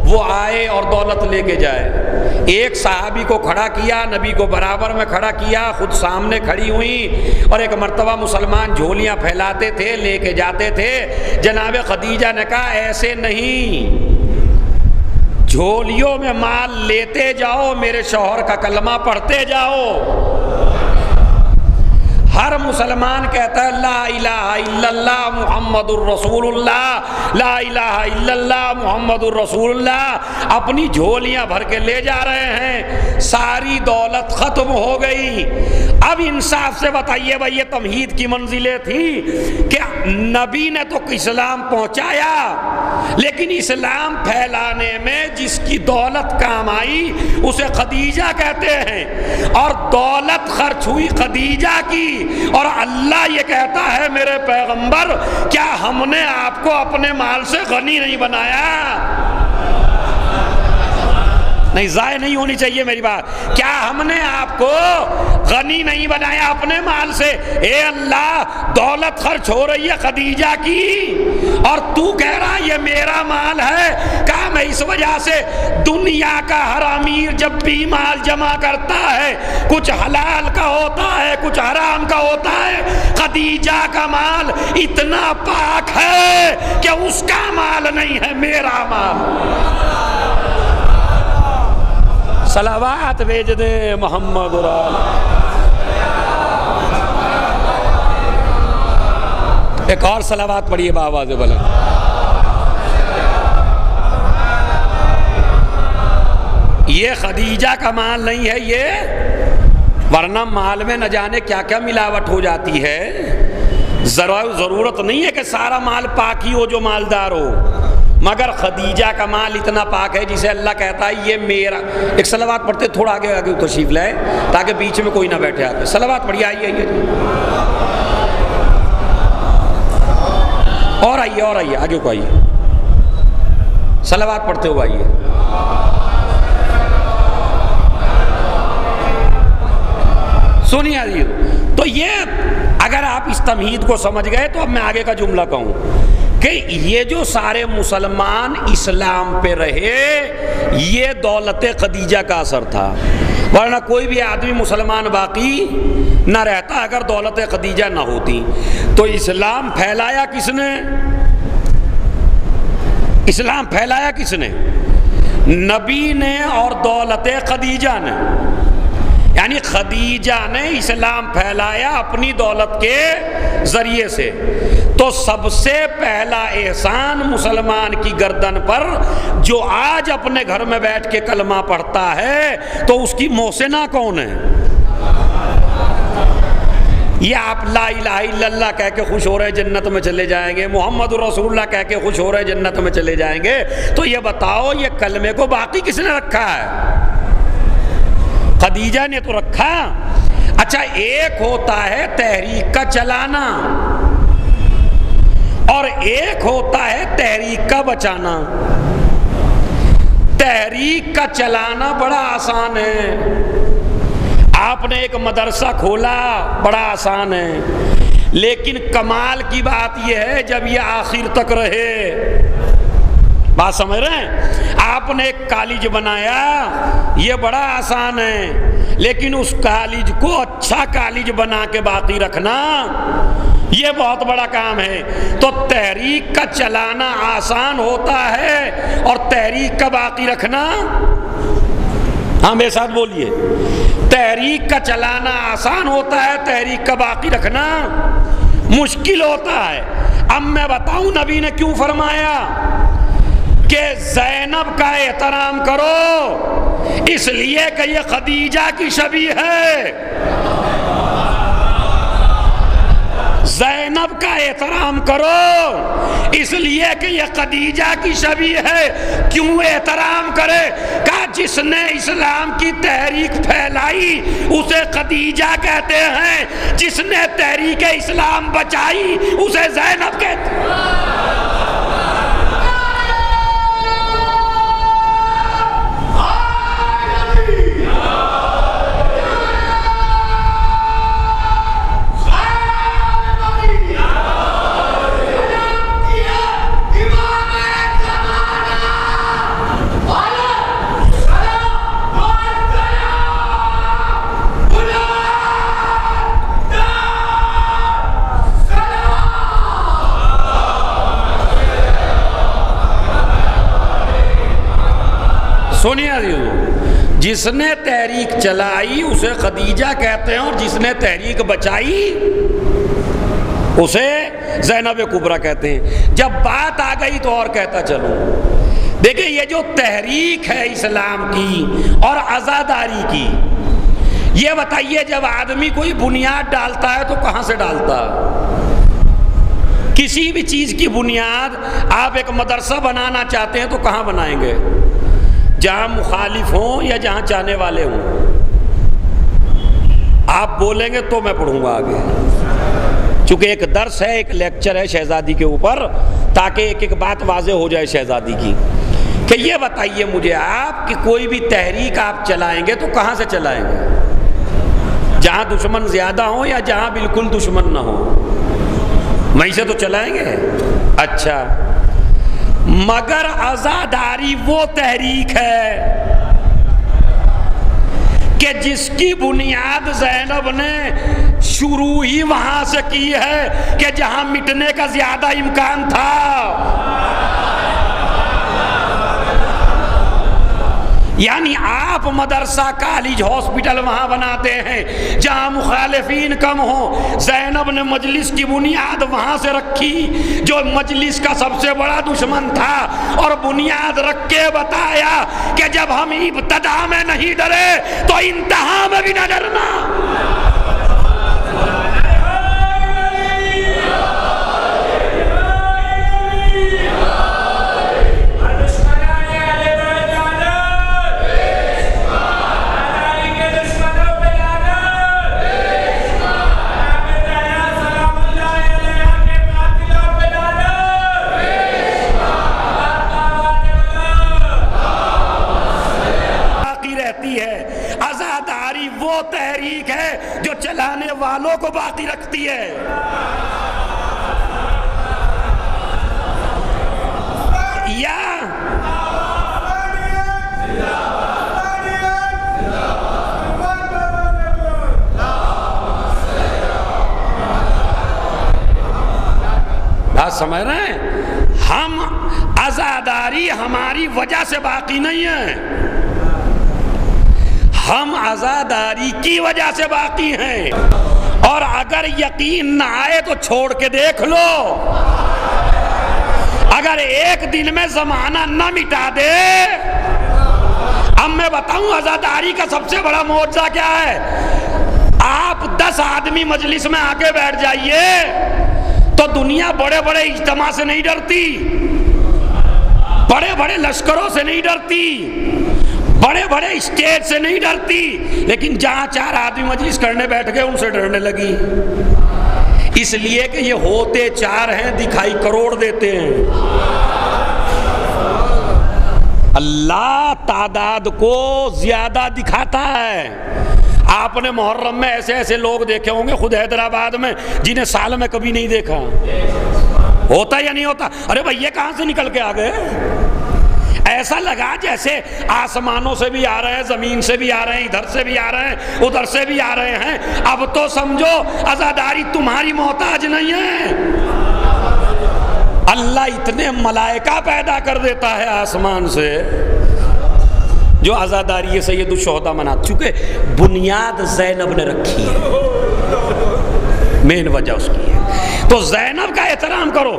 وہ آئے اور دولت لے کے جائے۔ ایک صحابی کو کھڑا کیا، نبی کو برابر میں کھڑا کیا، خود سامنے کھڑی ہوئی، اور ایک مرتبہ مسلمان جھولیاں پھیلاتے تھے، لے کے جاتے تھے۔ جناب خدیجہ نے کہا ایسے نہیں، جھولیوں میں مال لیتے جاؤ، میرے شوہر کا کلمہ پڑھتے جاؤ۔ ہر مسلمان کہتا ہے لا الہ الا اللہ محمد الرسول اللہ، لا الہ الا اللہ محمد الرسول اللہ، اپنی جھولیاں بھر کے لے جا رہے ہیں، ساری دولت ختم ہو گئی۔ اب انصاف سے بتائیے بھائی، یہ تمہید کی منزلیں تھی کہ نبی نے تو اسلام پہنچایا، لیکن اسلام پھیلانے میں جس کی دولت کام آئی اسے خدیجہ کہتے ہیں، اور دولت خرچ ہوئی خدیجہ کی، اور اللہ یہ کہتا ہے میرے پیغمبر کیا ہم نے آپ کو اپنے مال سے غنی نہیں بنایا؟ نہیں، ضائع نہیں ہونی چاہیے میری بات، کیا ہم نے آپ کو غنی نہیں بنایا اپنے مال سے؟ اے اللہ، دولت خرچ ہو رہی ہے خدیجہ کی اور تو کہہ رہا یہ میرا مال ہے۔ کہا میں اس وجہ سے دنیا کا ہر امیر جب بھی مال جمع کرتا ہے کچھ حلال کا ہوتا ہے کچھ حرام کا ہوتا ہے، خدیجہ کا مال اتنا پاک ہے کہ اس کا مال نہیں ہے، میرا مال۔ صلوات بھیج دیں محمد ایک اور صلوات پڑھیے بآواز بلند۔ یہ خدیجہ کا مال نہیں ہے یہ، ورنہ مال میں نہ جانے کیا کیا ملاوٹ ہو جاتی ہے۔ ضرورت نہیں ہے کہ سارا مال پاک ہی ہو جو مالدار ہو، مگر خدیجہ کا مال اتنا پاک ہے جسے اللہ کہتا ہے یہ میرا۔ ایک صلوات پڑھتے، تھوڑا آگے آگے تشریف لائے تاکہ بیچ میں کوئی نہ بیٹھے آگے۔ صلوات پڑھیے، آئیے اور آئیے آگے کو آئیے، صلوات پڑھتے ہوئے آئیے۔ سنیے عزیز، تو یہ اگر آپ اس تمہید کو سمجھ گئے تو اب میں آگے کا جملہ کہوں کہ یہ جو سارے مسلمان اسلام پہ رہے یہ دولت خدیجہ کا اثر تھا، ورنہ کوئی بھی آدمی مسلمان باقی نہ رہتا اگر دولت خدیجہ نہ ہوتی۔ تو اسلام پھیلایا کس نے؟ اسلام پھیلایا کس نے؟ نبی نے اور دولت خدیجہ نے، یعنی خدیجہ نے اسلام پھیلایا اپنی دولت کے ذریعے سے۔ تو سب سے پہلا احسان مسلمان کی گردن پر جو آج اپنے گھر میں بیٹھ کے کلمہ پڑھتا ہے تو اس کی محسنہ کون ہے؟ یہ آپ لا الہ الا اللہ کہہ کے خوش ہو رہے جنت میں چلے جائیں گے، محمد رسول اللہ کہہ کے خوش ہو رہے جنت میں چلے جائیں گے، تو یہ بتاؤ یہ کلمے کو باقی کس نے رکھا ہے؟ خدیجہ نے تو رکھا۔ اچھا، ایک ہوتا ہے تحریک کا چلانا اور ایک ہوتا ہے تحریک کا بچانا۔ تحریک کا چلانا بڑا آسان ہے، آپ نے ایک مدرسہ کھولا، بڑا آسان ہے، لیکن کمال کی بات یہ ہے جب یہ آخر تک رہے۔ بات سمجھ رہے ہیں؟ آپ نے ایک کالج بنایا، یہ بڑا آسان ہے، لیکن اس کالج کو اچھا کالج بنا کے باقی رکھنا یہ بہت بڑا کام ہے۔ تو تحریک کا چلانا آسان ہوتا ہے اور تحریک کا باقی رکھنا، ہاں میرے ساتھ بولیے، تحریک کا چلانا آسان ہوتا ہے، تحریک کا باقی رکھنا مشکل ہوتا ہے۔ اب میں بتاؤں نبی نے کیوں فرمایا کہ زینب کا احترام کرو، اس لیے کہ یہ خدیجہ کی شبیہ ہے۔ زینب کا احترام کرو، اس لیے کہ یہ خدیجہ کی شبیہ ہے۔ کیوں احترام کرے؟ کہا جس نے اسلام کی تحریک پھیلائی اسے خدیجہ کہتے ہیں، جس نے تحریک اسلام بچائی اسے زینب کہتے ہیں۔ سنیے جس نے تحریک چلائی اسے خدیجہ کہتے ہیں، اور جس نے تحریک بچائی اسے زینب کبریٰ کہتے ہیں۔ جب بات آ گئی تو اور کہتا چلوں، دیکھیں یہ جو تحریک ہے اسلام کی اور عزاداری کی، یہ بتائیے جب آدمی کوئی بنیاد ڈالتا ہے تو کہاں سے ڈالتا ہے؟ کسی بھی چیز کی بنیاد آپ ایک مدرسہ بنانا چاہتے ہیں تو کہاں بنائیں گے؟ جہاں مخالف ہوں یا جہاں چاہنے والے ہوں؟ آپ بولیں گے تو میں پڑھوں گا آگے، چونکہ ایک درس ہے، ایک لیکچر ہے شہزادی کے اوپر، تاکہ ایک ایک بات واضح ہو جائے شہزادی کی۔ کہ یہ بتائیے مجھے آپ کہ کوئی بھی تحریک آپ چلائیں گے تو کہاں سے چلائیں گے؟ جہاں دشمن زیادہ ہوں یا جہاں بالکل دشمن نہ ہو؟ وہیں سے تو چلائیں گے۔ اچھا، مگر عزاداری وہ تحریک ہے کہ جس کی بنیاد زینب نے شروع ہی وہاں سے کی ہے کہ جہاں مٹنے کا زیادہ امکان تھا۔ یعنی آپ مدرسہ کالج ہاسپٹل وہاں بناتے ہیں جہاں مخالفین کم ہوں۔ زینب نے مجلس کی بنیاد وہاں سے رکھی جو مجلس کا سب سے بڑا دشمن تھا، اور بنیاد رکھ کے بتایا کہ جب ہم ابتدا میں نہیں ڈرے تو انتہا میں بھی نہ ڈرنا۔ وہ تحریک ہے جو چلانے والوں کو باقی رکھتی ہے۔ یا بات سمجھ رہے ہیں؟ ہم عزاداری ہماری وجہ سے باقی نہیں ہے، ہم عزاداری کی وجہ سے باقی ہیں۔ اور اگر یقین نہ آئے تو چھوڑ کے دیکھ لو، اگر ایک دن میں زمانہ نہ مٹا دے۔ اب میں بتاؤں عزاداری کا سب سے بڑا معجزہ کیا ہے؟ آپ 10 آدمی مجلس میں آ کے بیٹھ جائیے تو دنیا بڑے بڑے اجتماع سے نہیں ڈرتی، بڑے بڑے لشکروں سے نہیں ڈرتی، بڑے بڑے اسٹیج سے نہیں ڈرتی، لیکن جہاں 4 آدمی مجلس کرنے بیٹھ گئے ان سے ڈرنے لگی، اس لیے کہ یہ ہوتے 4 ہیں دکھائی کروڑ دیتے ہیں۔ اللہ تعداد کو زیادہ دکھاتا ہے۔ آپ نے محرم میں ایسے ایسے لوگ دیکھے ہوں گے خود حیدرآباد میں جنہیں سال میں کبھی نہیں دیکھا، ہوتا یا نہیں ہوتا؟ ارے بھائی یہ کہاں سے نکل کے آ گئے؟ ایسا لگا جیسے آسمانوں سے بھی آ رہے ہیں، زمین سے بھی آ رہے ہیں، ادھر سے بھی آ رہے ہیں، ادھر سے بھی آ رہے ہیں۔ اب تو سمجھو عزاداری تمہاری محتاج نہیں ہے، اللہ اتنے ملائکہ پیدا کر دیتا ہے آسمان سے جو عزاداری ہے سید الشہداء مناتے، چونکہ بنیاد زینب نے رکھی ہے، مین وجہ اس کی ہے۔ تو زینب کا احترام کرو،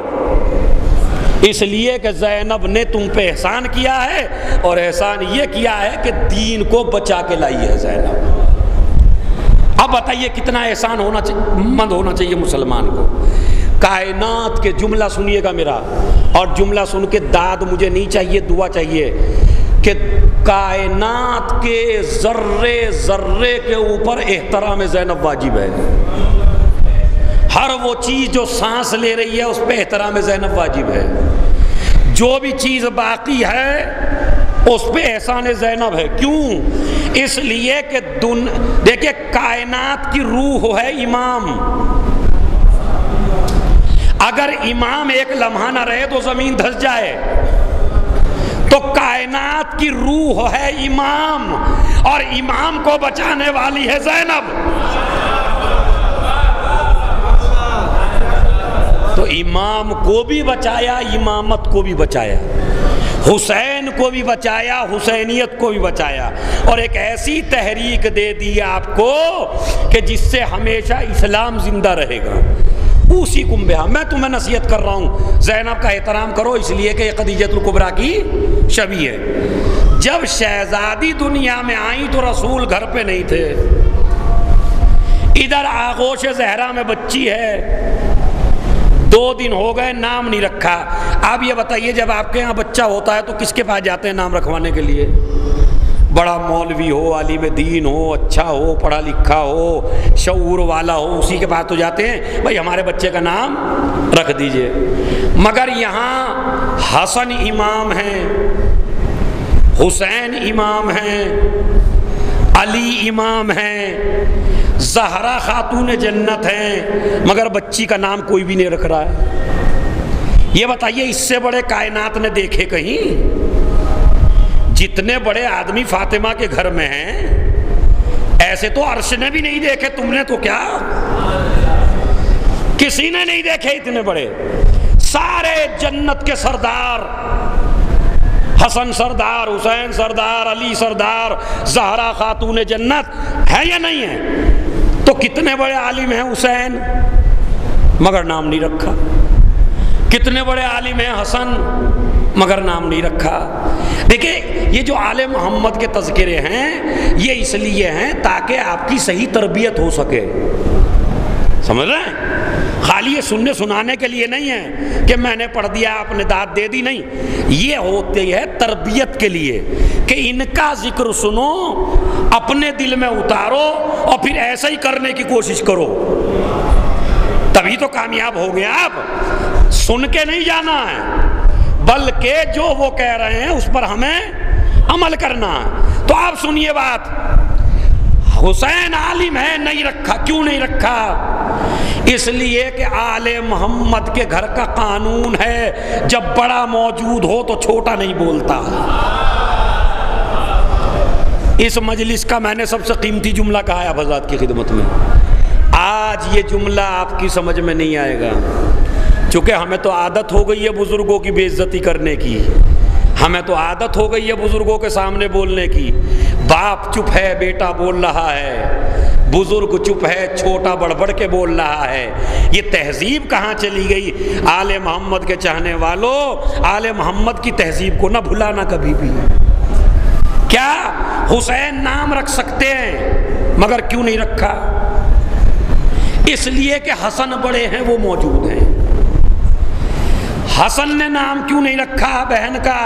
اس لیے کہ زینب نے تم پہ احسان کیا ہے، اور احسان یہ کیا ہے کہ دین کو بچا کے لائی ہے زینب۔ اب بتائیے کتنا احسان ہونا چاہیے، مند ہونا چاہیے مسلمان کو. کائنات کے جملہ سنیے گا میرا، اور جملہ سن کے داد مجھے نہیں چاہیے، دعا چاہیے کہ کائنات کے ذرے ذرے کے اوپر احترام زینب واجب ہے. ہر وہ چیز جو سانس لے رہی ہے اس پہ احترام زینب واجب ہے. جو بھی چیز باقی ہے اس پہ احسان زینب ہے. کیوں؟ اس لیے کہ دیکھیں کائنات کی روح ہے امام. اگر امام ایک لمحہ نہ رہے تو زمین دھس جائے. تو کائنات کی روح ہے امام، اور امام کو بچانے والی ہے زینب. تو امام کو بھی بچایا، امامت کو بھی بچایا، حسین کو بھی بچایا، حسینیت کو بھی بچایا، اور ایک ایسی تحریک دے دی آپ کو کہ جس سے ہمیشہ اسلام زندہ رہے گا. اسی کمبہ میں تمہیں نصیحت کر رہا ہوں، زینب کا احترام کرو، اس لیے کہ خدیجۃ الکبریٰ کی شبیہ ہے. جب شہزادی دنیا میں آئیں تو رسول گھر پہ نہیں تھے. ادھر آغوش زہرا میں بچی ہے، 2 دن ہو گئے نام نہیں رکھا. آپ یہ بتائیے جب آپ کے یہاں بچہ ہوتا ہے تو کس کے پاس جاتے ہیں نام رکھوانے کے لیے؟ بڑا مولوی ہو، عالم دین ہو، اچھا ہو، پڑھا لکھا ہو، شعور والا ہو، اسی کے پاس تو جاتے ہیں بھائی ہمارے بچے کا نام رکھ دیجئے. مگر یہاں حسن امام ہیں، حسین امام ہیں، علی امام ہیں، زہرا خاتون جنت ہیں، مگر بچی کا نام کوئی بھی نہیں رکھ رہا ہے. یہ بتائیے اس سے بڑے کائنات نے دیکھے کہیں؟ جتنے بڑے آدمی فاطمہ کے گھر میں ہیں ایسے تو عرش نے بھی نہیں دیکھے. تم نے تو کیا، کسی نے نہیں دیکھے اتنے بڑے. سارے جنت کے سردار، حسن سردار، حسین سردار، علی سردار، زہرا خاتون جنت ہے یا نہیں ہے؟ تو کتنے بڑے عالم ہیں حسین، مگر نام نہیں رکھا. کتنے بڑے عالم ہیں حسن، مگر نام نہیں رکھا. دیکھیں یہ جو آل محمد کے تذکرے ہیں یہ اس لیے ہیں تاکہ آپ کی صحیح تربیت ہو سکے. سمجھ رہے ہیں؟ خالی یہ سننے سنانے کے لیے نہیں ہے کہ میں نے پڑھ دیا آپ نے داد دے دی، نہیں. یہ ہوتی ہے تربیت کے لیے کہ ان کا ذکر سنو، اپنے دل میں اتارو، اور پھر ایسا ہی کرنے کی کوشش کرو، تبھی تو کامیاب ہو گیا. آپ سن کے نہیں جانا ہے بلکہ جو وہ کہہ رہے ہیں اس پر ہمیں عمل کرنا ہے. تو آپ سنیے بات، حسین عالم ہے، نہیں رکھا. کیوں نہیں رکھا؟ اس لیے کہ آل محمد کے گھر کا قانون ہے جب بڑا موجود ہو تو چھوٹا نہیں بولتا. اس مجلس کا میں نے سب سے قیمتی جملہ کہا ہے آپ حضرات کی خدمت میں. آج یہ جملہ آپ کی سمجھ میں نہیں آئے گا، چونکہ ہمیں تو عادت ہو گئی ہے بزرگوں کی بے عزتی کرنے کی، ہمیں تو عادت ہو گئی ہے بزرگوں کے سامنے بولنے کی. باپ چپ ہے بیٹا بول رہا ہے، بزرگ چپ ہے چھوٹا بڑھ بڑھ کے بول رہا ہے. یہ تہذیب کہاں چلی گئی؟ آل محمد کے چاہنے والوں، آل محمد کی تہذیب کو نہ بھلانا کبھی بھی. کیا حسین نام رکھ سکتے ہیں مگر کیوں نہیں رکھا؟ اس لیے کہ حسن بڑے ہیں وہ موجود ہیں. حسن نے نام کیوں نہیں رکھا بہن کا؟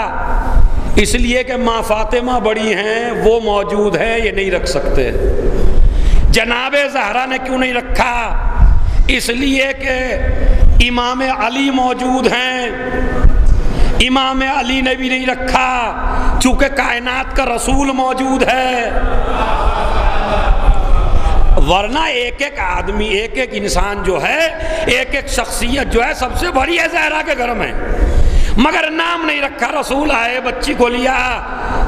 اس لیے کہ ماں فاطمہ بڑی ہیں وہ موجود ہیں، یہ نہیں رکھ سکتے. جناب زہرا نے کیوں نہیں رکھا؟ اس لیے کہ امام علی موجود ہیں، امام علی نے بھی نہیں رکھا چونکہ کائنات کا رسول موجود ہے. ورنہ ایک ایک آدمی، ایک ایک انسان جو ہے، ایک ایک شخصیت جو ہے سب سے بڑی ہے زہرا کے گھر میں، مگر نام نہیں رکھا. رسول آئے بچی کو لیا،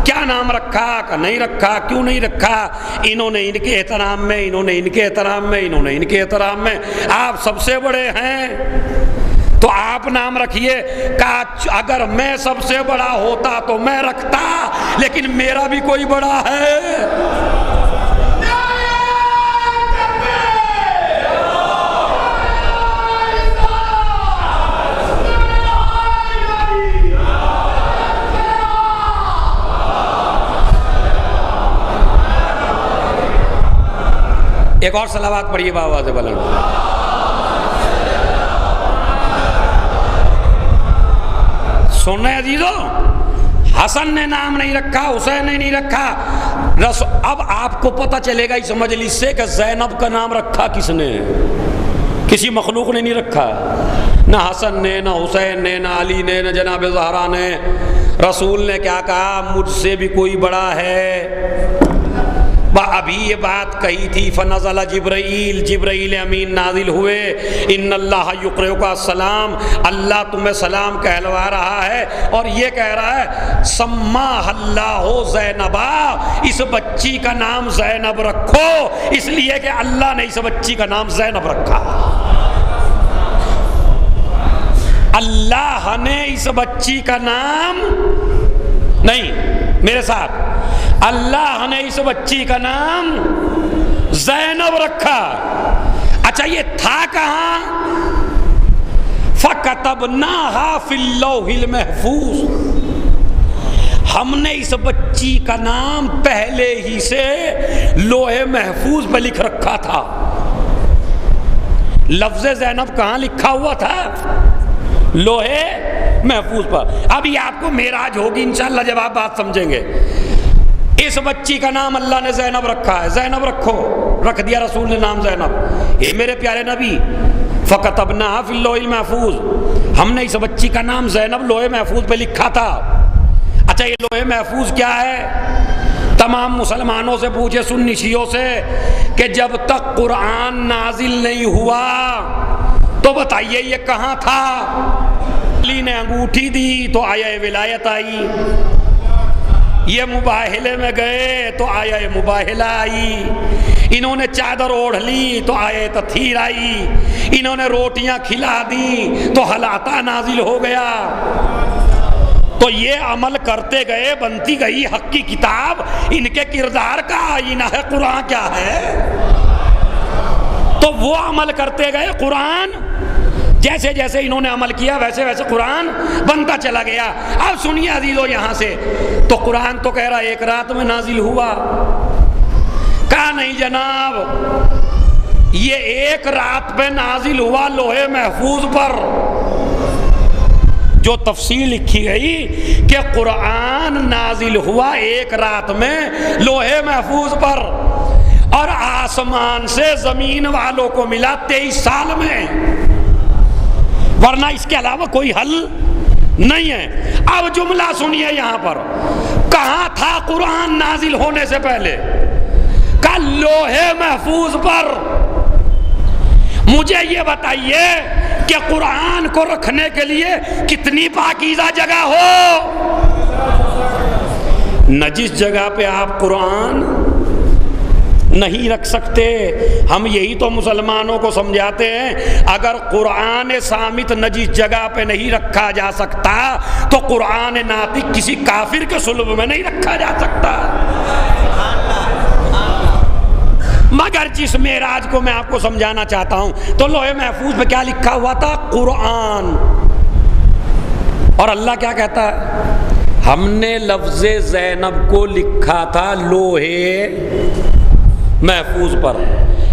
کیا نام رکھا؟ کہ نہیں رکھا. کیوں نہیں رکھا؟ انہوں نے ان کے احترام میں، انہوں نے ان کے احترام میں، انہوں نے ان کے احترام میں. آپ سب سے بڑے ہیں تو آپ نام رکھیے. کہا اگر میں سب سے بڑا ہوتا تو میں رکھتا، لیکن میرا بھی کوئی بڑا ہے. ایک اور صلوات پڑھیے بآواز بلند. سن رہے عزیزو، حسن نے نام نہیں رکھا، حسین نے نہیں رکھا. اب آپ کو پتہ چلے گا اس مجلس سے کہ زینب کا نام رکھا کس نے. کسی مخلوق نے نہیں رکھا، نہ حسن نے، نہ حسین نے، نہ علی نے، نہ جناب زہرا نے. رسول نے کیا کہا؟ مجھ سے بھی کوئی بڑا ہے. ابھی یہ بات کہی تھی، فنزل جبرائیل، جبرائیل امین نازل ہوئے. ان اللہ یقرئک السلام، اللہ تمہیں سلام کہلوا رہا ہے، اور یہ کہہ رہا ہے سماہ اللہ زینبا، اس بچی کا نام زینب رکھو، اس لیے کہ اللہ نے اس بچی کا نام زینب رکھا. اللہ نے اس بچی کا نام نہیں، میرے ساتھ، اللہ نے اس بچی کا نام زینب رکھا. اچھا یہ تھا کہاں؟ فَكَتَبْنَاهَا فِي اللَّوْحِ الْمَحْفُوظ، ہم نے اس بچی کا نام پہلے ہی سے لوح محفوظ پہ لکھ رکھا تھا. لفظ زینب کہاں لکھا ہوا تھا؟ لوح محفوظ پر. ابھی آپ کو معراج ہوگی انشاءاللہ جب آپ بات سمجھیں گے. اس بچی کا نام اللہ نے زینب رکھا ہے، زینب رکھو، رکھ دیا رسول نے نام زینب. اے میرے پیارے نبی، فَكَتَبْنَاهَا فِي اللَّوْحِ الْمَحْفُوظ، ہم نے اس بچی کا نام زینب لوح محفوظ پہ لکھا تھا. اچھا یہ لوح محفوظ کیا ہے؟ تمام مسلمانوں سے پوچھے، سنی شیعوں سے، کہ جب تک قرآن نازل نہیں ہوا تو بتائیے یہ کہاں تھا؟ علی نے انگوٹھی دی تو آیا ولایت آئی، یہ مباہلے میں گئے تو آیا مباہلہ آئی، انہوں نے چادر اوڑھ لی تو آیا تطہیر آئی، انہوں نے روٹیاں کھلا دی تو ہلاتا نازل ہو گیا. تو یہ عمل کرتے گئے، بنتی گئی حق کی کتاب. ان کے کردار کا آئینہ ہے قرآن کیا ہے. تو وہ عمل کرتے گئے، قرآن جیسے جیسے انہوں نے عمل کیا ویسے ویسے قرآن بنتا چلا گیا. اب سنیے عزیزو یہاں سے، تو قرآن تو کہہ رہا ایک رات میں نازل ہوا. کہا نہیں جناب، یہ ایک رات پہ نازل ہوا لوح محفوظ پر. جو تفصیل لکھی گئی کہ قرآن نازل ہوا ایک رات میں لوح محفوظ پر، اور آسمان سے زمین والوں کو ملا 23 سال میں، ورنہ اس کے علاوہ کوئی حل نہیں ہے. اب جملہ سنیے یہاں پر، کہاں تھا قرآن نازل ہونے سے پہلے؟ کہ لوح محفوظ پر. مجھے یہ بتائیے کہ قرآن کو رکھنے کے لیے کتنی پاکیزہ جگہ ہو. نجس جگہ پہ آپ قرآن نہیں رکھ سکتے. ہم یہی تو مسلمانوں کو سمجھاتے ہیں، اگر قرآن صامت نجس جگہ پہ نہیں رکھا جا سکتا تو قرآن ناطق کسی کافر کے صلب میں نہیں رکھا جا سکتا. مگر جس معراج کو میں آپ کو سمجھانا چاہتا ہوں، تو لوح محفوظ پہ کیا لکھا ہوا تھا؟ قرآن. اور اللہ کیا کہتا ہے؟ ہم نے لفظ زینب کو لکھا تھا لوح محفوظ پر.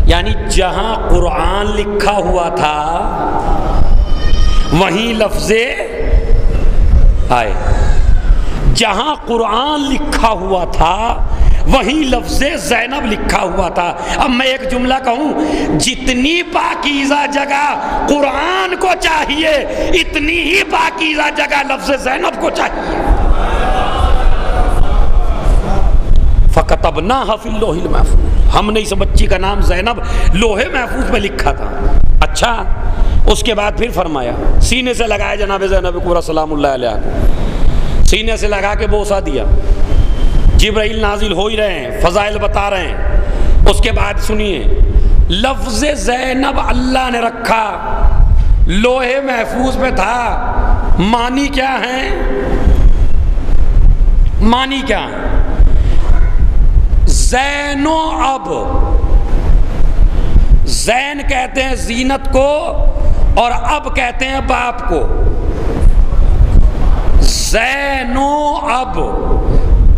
یعنی جہاں قرآن لکھا ہوا تھا وہیں لفظ آئے، جہاں قرآن لکھا ہوا تھا وہیں لفظ زینب لکھا ہوا تھا. اب میں ایک جملہ کہوں، جتنی پاکیزہ جگہ قرآن کو چاہیے اتنی ہی پاکیزہ جگہ لفظ زینب کو چاہیے. فَكَتَبْنَاهَا فِي اللَّوْحِ الْمَحْفُوظ، ہم نے اس بچی کا نام زینب لوح محفوظ میں لکھا تھا. اچھا اس کے بعد پھر فرمایا، سینے سے لگایا جناب زینب کبریٰ سلام اللہ علیہ کو، سینے سے لگا کے بوسہ دیا. جبرائیل نازل ہو ہی رہے ہیں، فضائل بتا رہے ہیں. اس کے بعد سنیے، لفظ زینب اللہ نے رکھا، لوح محفوظ میں تھا. معنی کیا ہے؟ معنی کیا ہے؟ زین و اب، زین کہتے ہیں زینت کو اور اب کہتے ہیں باپ کو. زین و اب،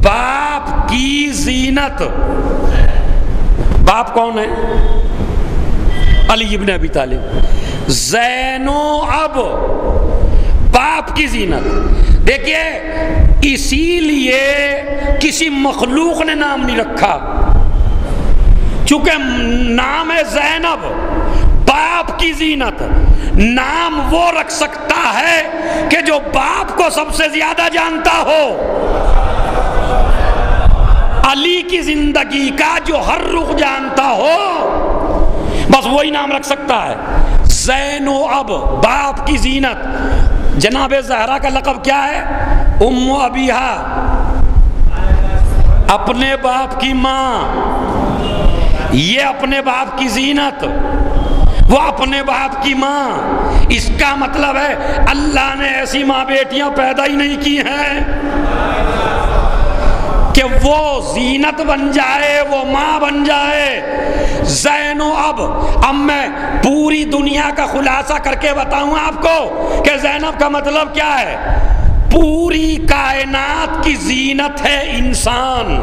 باپ کی زینت. باپ کون ہے؟ علی ابن ابی طالب، زین و اب باپ کی زینت. دیکھیے اسی لیے کسی مخلوق نے نام نہیں رکھا، چونکہ نام ہے زینب باپ کی زینت. نام وہ رکھ سکتا ہے کہ جو باپ کو سب سے زیادہ جانتا ہو. علی کی زندگی کا جو ہر رخ جانتا ہو بس وہی نام رکھ سکتا ہے. زین و اب باپ کی زینت. جناب زہرا کا لقب کیا ہے؟ ام ابیہا، اپنے باپ کی ماں. یہ اپنے باپ کی زینت، وہ اپنے باپ کی ماں. اس کا مطلب ہے اللہ نے ایسی ماں بیٹیاں پیدا ہی نہیں کی ہیں کہ وہ زینت بن جائے، وہ ماں بن جائے. زین و اب میں پوری دنیا کا خلاصہ کر کے بتاؤں آپ کو کہ زینب کا مطلب کیا ہے. پوری کائنات کی زینت ہے انسان.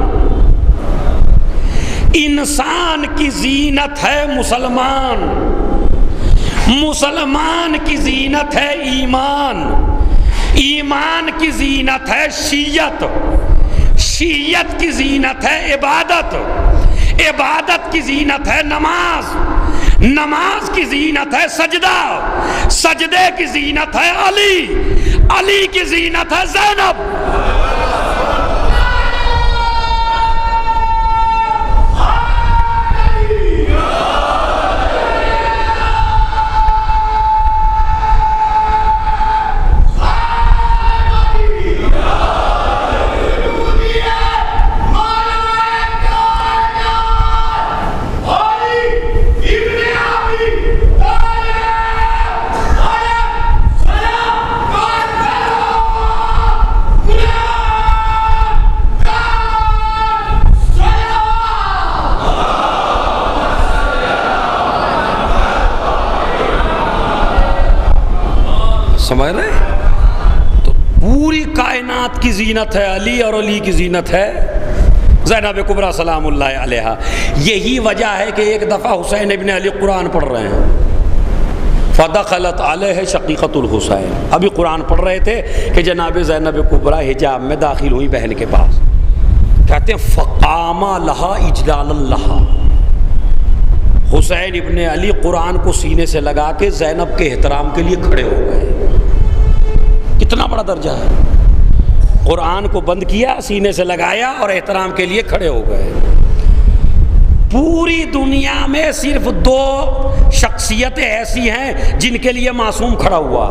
انسان کی زینت ہے مسلمان. مسلمان کی زینت ہے ایمان. ایمان کی زینت ہے شیعت. شیعت کی زینت ہے عبادت. عبادت کی زینت ہے نماز. نماز کی زینت ہے سجدہ. سجدے کی زینت ہے علی. علی کی زینت ہے زینب. سمجھ رہے؟ تو پوری کائنات کی زینت ہے علی، اور علی کی زینت ہے زینب کبریٰ سلام اللہ علیہا. یہی وجہ ہے کہ ایک دفعہ حسین ابن علی قرآن پڑھ رہے ہیں، فدخلت علیہ شقیقۃ الحسین. ابھی قرآن پڑھ رہے تھے کہ جناب زینب کبریٰ حجاب میں داخل ہوئی بہن کے پاس. کہتے ہیں فقام لہا اجلال لہا. حسین ابن علی قرآن کو سینے سے لگا کے زینب کے احترام کے لیے کھڑے ہو گئے. کتنا بڑا درجہ ہے. قرآن کو بند کیا، سینے سے لگایا اور احترام کے لیے کھڑے ہو گئے. پوری دنیا میں صرف 2 شخصیتیں ایسی ہیں جن کے لیے معصوم کھڑا ہوا.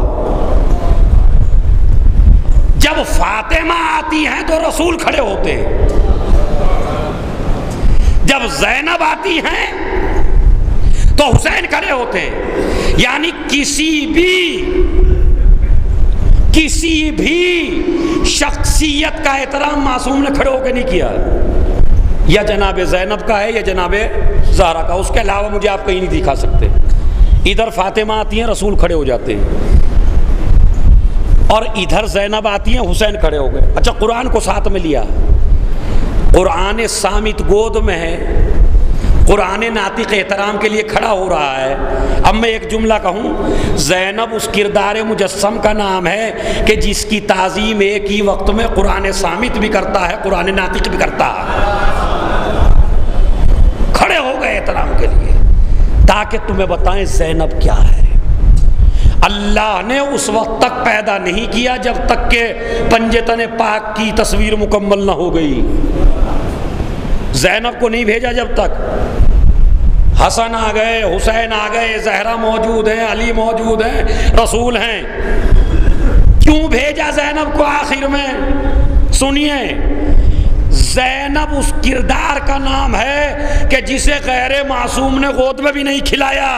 جب فاطمہ آتی ہیں تو رسول کھڑے ہوتے ہیں. جب زینب آتی ہیں تو حسین کھڑے ہوتے ہیں. یعنی کسی بھی شخصیت کا احترام معصوم نے کھڑے ہو کے نہیں کیا. یا جناب زینب کا ہے یا جناب زہرا کا، اس کے علاوہ مجھے آپ کہیں نہیں دکھا سکتے. ادھر فاطمہ آتی ہیں رسول کھڑے ہو جاتے ہیں، اور ادھر زینب آتی ہیں حسین کھڑے ہو گئے. اچھا قرآن کو ساتھ میں لیا. قرآن صامت گود میں ہے، قرآن ناطق احترام کے لیے کھڑا ہو رہا ہے. اب میں ایک جملہ کہوں، زینب اس کردار مجسم کا نام ہے کہ جس کی تعظیم ایک ہی وقت میں قرآن صامت بھی کرتا ہے، قرآن ناطق بھی کرتا ہے. کھڑے ہو گئے احترام کے لیے تاکہ تمہیں بتائیں زینب کیا ہے. اللہ نے اس وقت تک پیدا نہیں کیا جب تک کہ پنجتن پاک کی تصویر مکمل نہ ہو گئی. زینب کو نہیں بھیجا جب تک. حسن آ گئے، حسین آ گئے، زہرا موجود ہیں، علی موجود ہیں، رسول ہیں. کیوں بھیجا زینب کو آخر میں؟ سنیے، زینب اس کردار کا نام ہے کہ جسے غیر معصوم نے گود میں بھی نہیں کھلایا.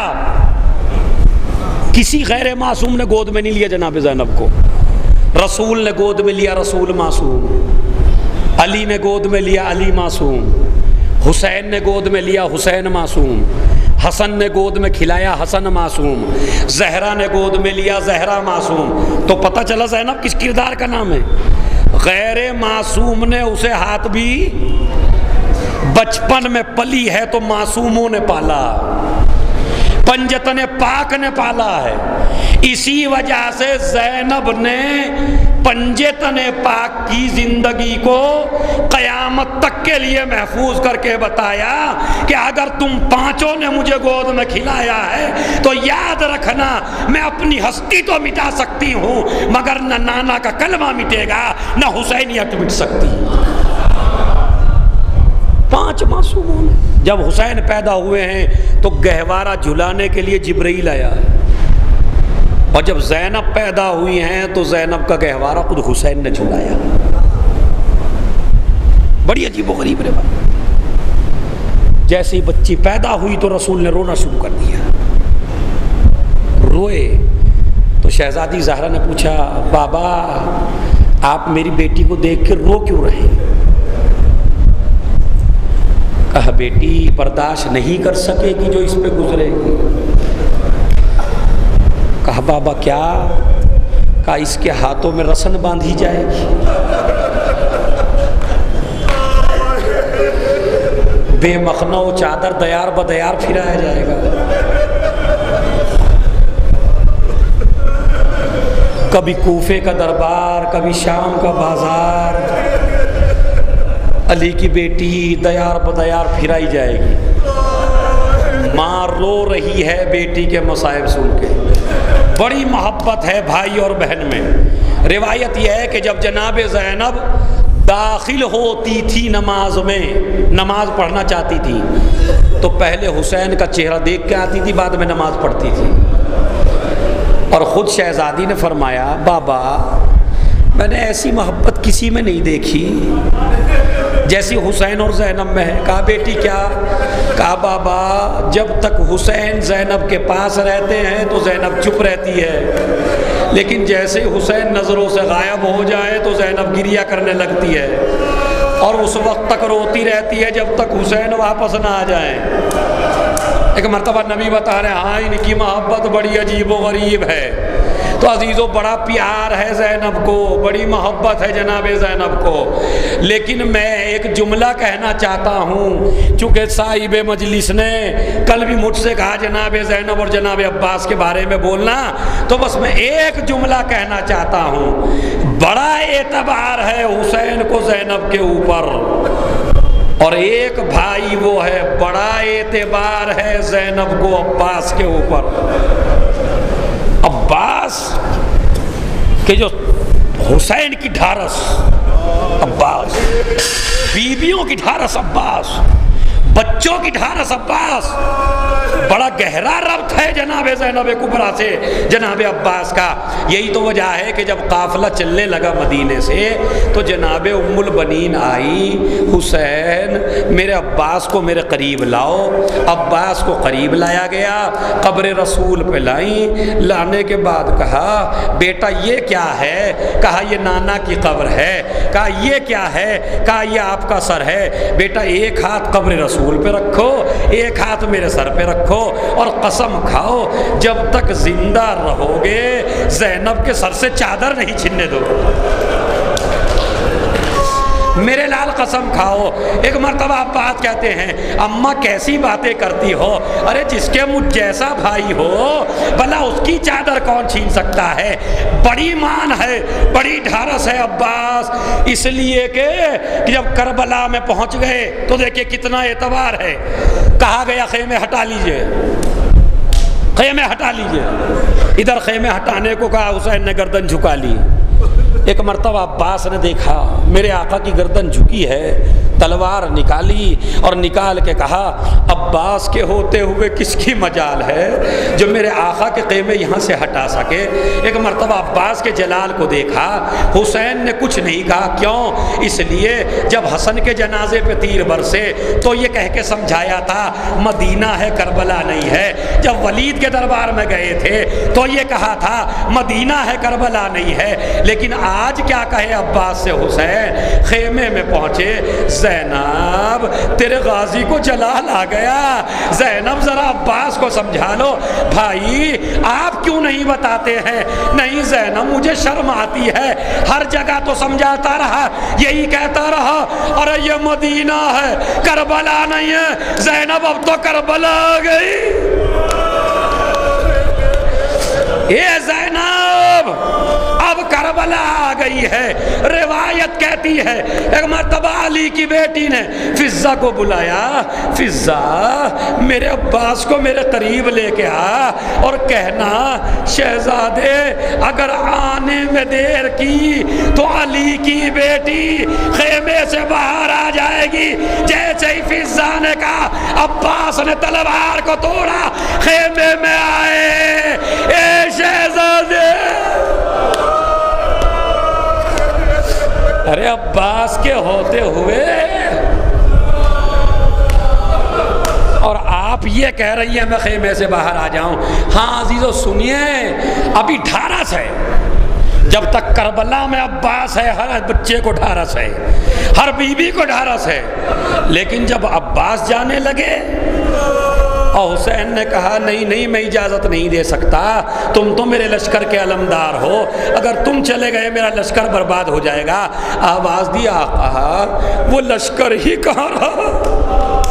کسی غیر معصوم نے گود میں نہیں لیا جناب زینب کو. رسول نے گود میں لیا، رسول معصوم. علی نے گود میں لیا، علی معصوم. حسین نے گود میں لیا، حسین معصوم. حسن نے گود میں کھلایا، حسن معصوم. زہرا نے گود میں لیا، زہرا معصوم. تو پتہ چلا زینب کس کردار کا نام ہے. غیر معصوم نے اسے ہاتھ بھی بچپن میں پلی ہے تو معصوموں نے پالا. پنج وطن پاک نے پالا ہے. اسی وجہ سے زینب نے پنجے تن پاک کی زندگی کو قیامت تک کے لیے محفوظ کر کے بتایا کہ اگر تم پانچوں نے مجھے گود میں کھلایا ہے تو یاد رکھنا میں اپنی ہستی تو مٹا سکتی ہوں مگر نہ نانا کا کلمہ مٹے گا نہ حسینیت مٹ سکتی. 5 معصوموں نے جب حسین پیدا ہوئے ہیں تو گہوارہ جھلانے کے لیے جبرائیل آیا, اور جب زینب پیدا ہوئی ہیں تو زینب کا گہوارہ خود حسین نے جھلایا. بڑی عجیب و غریب روایت. جیسے ہی بچی پیدا ہوئی تو رسول نے رونا شروع کر دیا. روئے تو شہزادی زہرا نے پوچھا, بابا آپ میری بیٹی کو دیکھ کے رو کیوں رہے؟ کہا بیٹی برداشت نہیں کر سکے گی جو اس پہ گزرے گی. کہا بابا کیا؟ کہا اس کے ہاتھوں میں رسن باندھی جائے گی, بے مخنو چادر دیار بدیار پھرایا جائے گا. کبھی کوفے کا دربار, کبھی شام کا بازار, علی کی بیٹی دیار بدیار پھرائی جائے گی. ماں رو رہی ہے بیٹی کے مصائب سن کے. بڑی محبت ہے بھائی اور بہن میں. روایت یہ ہے کہ جب جناب زینب داخل ہوتی تھی نماز میں, نماز پڑھنا چاہتی تھی تو پہلے حسین کا چہرہ دیکھ کے آتی تھی, بعد میں نماز پڑھتی تھی. اور خود شہزادی نے فرمایا بابا میں نے ایسی محبت کسی میں نہیں دیکھی جیسی حسین اور زینب میں ہے. کہا بیٹی کیا؟ کہا بابا جب تک حسین زینب کے پاس رہتے ہیں تو زینب چپ رہتی ہے, لیکن جیسے حسین نظروں سے غائب ہو جائے تو زینب گریہ کرنے لگتی ہے, اور اس وقت تک روتی رہتی ہے جب تک حسین واپس نہ آ جائیں. ایک مرتبہ نبی بتا رہے ہیں ہاں ان کی محبت بڑی عجیب و غریب ہے. تو عزیزو بڑا پیار ہے زینب کو, بڑی محبت ہے جناب زینب کو. لیکن میں ایک جملہ کہنا چاہتا ہوں, چونکہ صاحب مجلس نے کل بھی مجھ سے کہا جناب زینب اور جناب عباس کے بارے میں بولنا, تو بس میں ایک جملہ کہنا چاہتا ہوں. بڑا اعتبار ہے حسین کو زینب کے اوپر, اور ایک بھائی وہ ہے بڑا اعتبار ہے زینب کو عباس کے اوپر. عباس کہ جو حسین کی ڈھارس عباس, بیویوں کی ڈھارس عباس, بچوں کی ڈھارس عباس. بڑا گہرا ربط ہے جناب زینب کبریٰ سے جناب عباس کا. یہی تو وجہ ہے کہ جب قافلہ چلنے لگا مدینے سے تو جناب ام البنین آئی, حسین میرے عباس کو میرے قریب لاؤ. عباس کو قریب لایا گیا, قبر رسول پہ لائیں. لانے کے بعد کہا بیٹا یہ کیا ہے؟ کہا یہ نانا کی قبر ہے. کہا یہ کیا ہے؟ کہا یہ آپ کا سر ہے. بیٹا ایک ہاتھ قبر رسول پہ رکھو, ایک ہاتھ میرے سر پہ رکھو, اور قسم کھاؤ جب تک زندہ رہو گے زینب کے سر سے چادر نہیں چھننے دو. میرے لال قسم کھاؤ. ایک مرتبہ آپ بات کہتے ہیں اماں کیسی باتیں کرتی ہو, ارے جس کے مجھ جیسا بھائی ہو بھلا اس کی چادر کون چھین سکتا ہے. بڑی مان ہے, بڑی ڈھارس ہے عباس, اس لیے کہ جب کربلا میں پہنچ گئے تو دیکھیں کتنا اعتبار ہے. کہا گیا خیمے ہٹا لیجئے, خیمے ہٹا لیجئے. ادھر خیمے ہٹانے کو کہا, حسین نے گردن جھکا لی. ایک مرتبہ عباس نے دیکھا میرے آقا کی گردن جھکی ہے, تلوار نکالی اور نکال کے کہا عباس کے ہوتے ہوئے کس کی مجال ہے جو میرے آقا کے خیمے یہاں سے ہٹا سکے. ایک مرتبہ عباس کے جلال کو دیکھا, حسین نے کچھ نہیں کہا. کیوں؟ اس لیے جب حسن کے جنازے پہ تیر برسے تو یہ کہہ کے سمجھایا تھا مدینہ ہے کربلا نہیں ہے. جب ولید کے دربار میں گئے تھے تو یہ کہا تھا مدینہ ہے کربلا نہیں ہے. لیکن آج کیا کہے عباس سے حسین؟ خیمے میں پہنچے, زینب تیرے غازی کو جلال آ گیا. زینب ذرا عباس کو سمجھا لو. بھائی آپ کیوں نہیں بتاتے ہیں؟ نہیں زینب مجھے شرم آتی ہے. ہر جگہ تو سمجھاتا رہا, یہی کہتا رہا ارے یہ مدینہ ہے کربلا نہیں ہے. زینب اب تو کربلا آ گئی. گئی ہے. روایت کہتی ہے ایک مرتبہ علی کی بیٹی نے فضہ کو بلایا، فضہ میرے عباس کو میرے قریب لے کے آ اور کہنا شہزادے اگر آنے میں دیر کی تو علی کی بیٹی خیمے سے باہر آ جائے گی. جیسے ہی فضہ نے کہا عباس نے تلوار کو توڑا، خیمے میں آئے. اے شہزادے، ارے عباس کے ہوتے ہوئے اور آپ یہ کہہ رہی ہیں میں خیمے سے باہر آ جاؤں. ہاں عزیزو سنیے، ابھی 18 ہے. جب تک کربلا میں عباس ہے ہر بچے کو 18 ہے، ہر بیوی کو 18 ہے. لیکن جب عباس جانے لگے اور حسین نے کہا نہیں نہیں میں اجازت نہیں دے سکتا، تم تو میرے لشکر کے علمدار ہو، اگر تم چلے گئے میرا لشکر برباد ہو جائے گا. آواز دی آقا وہ لشکر ہی کہاں رہا،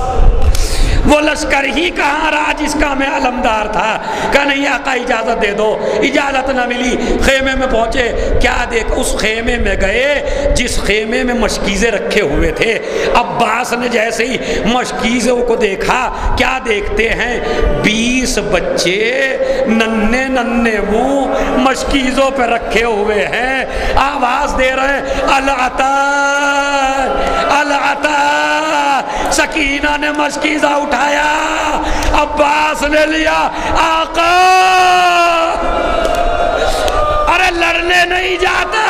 وہ لشکر ہی کہاں رہا جس کا میں علمدار تھا. کہا نہیں آقا اجازت دے دو. اجازت نہ ملی. خیمے میں پہنچے، کیا دیکھ اس خیمے میں گئے جس خیمے میں مشکیزیں رکھے ہوئے تھے. عباس نے جیسے ہی مشکیزوں کو دیکھا، کیا دیکھتے ہیں 20 بچے ننھے ننھے منہ مشکیزوں پہ رکھے ہوئے ہیں. آواز دے رہے ہیں العطا العطا. سکینہ نے مشکیزہ اٹھایا، عباس نے لیا. آقا ارے لڑنے نہیں جاتا،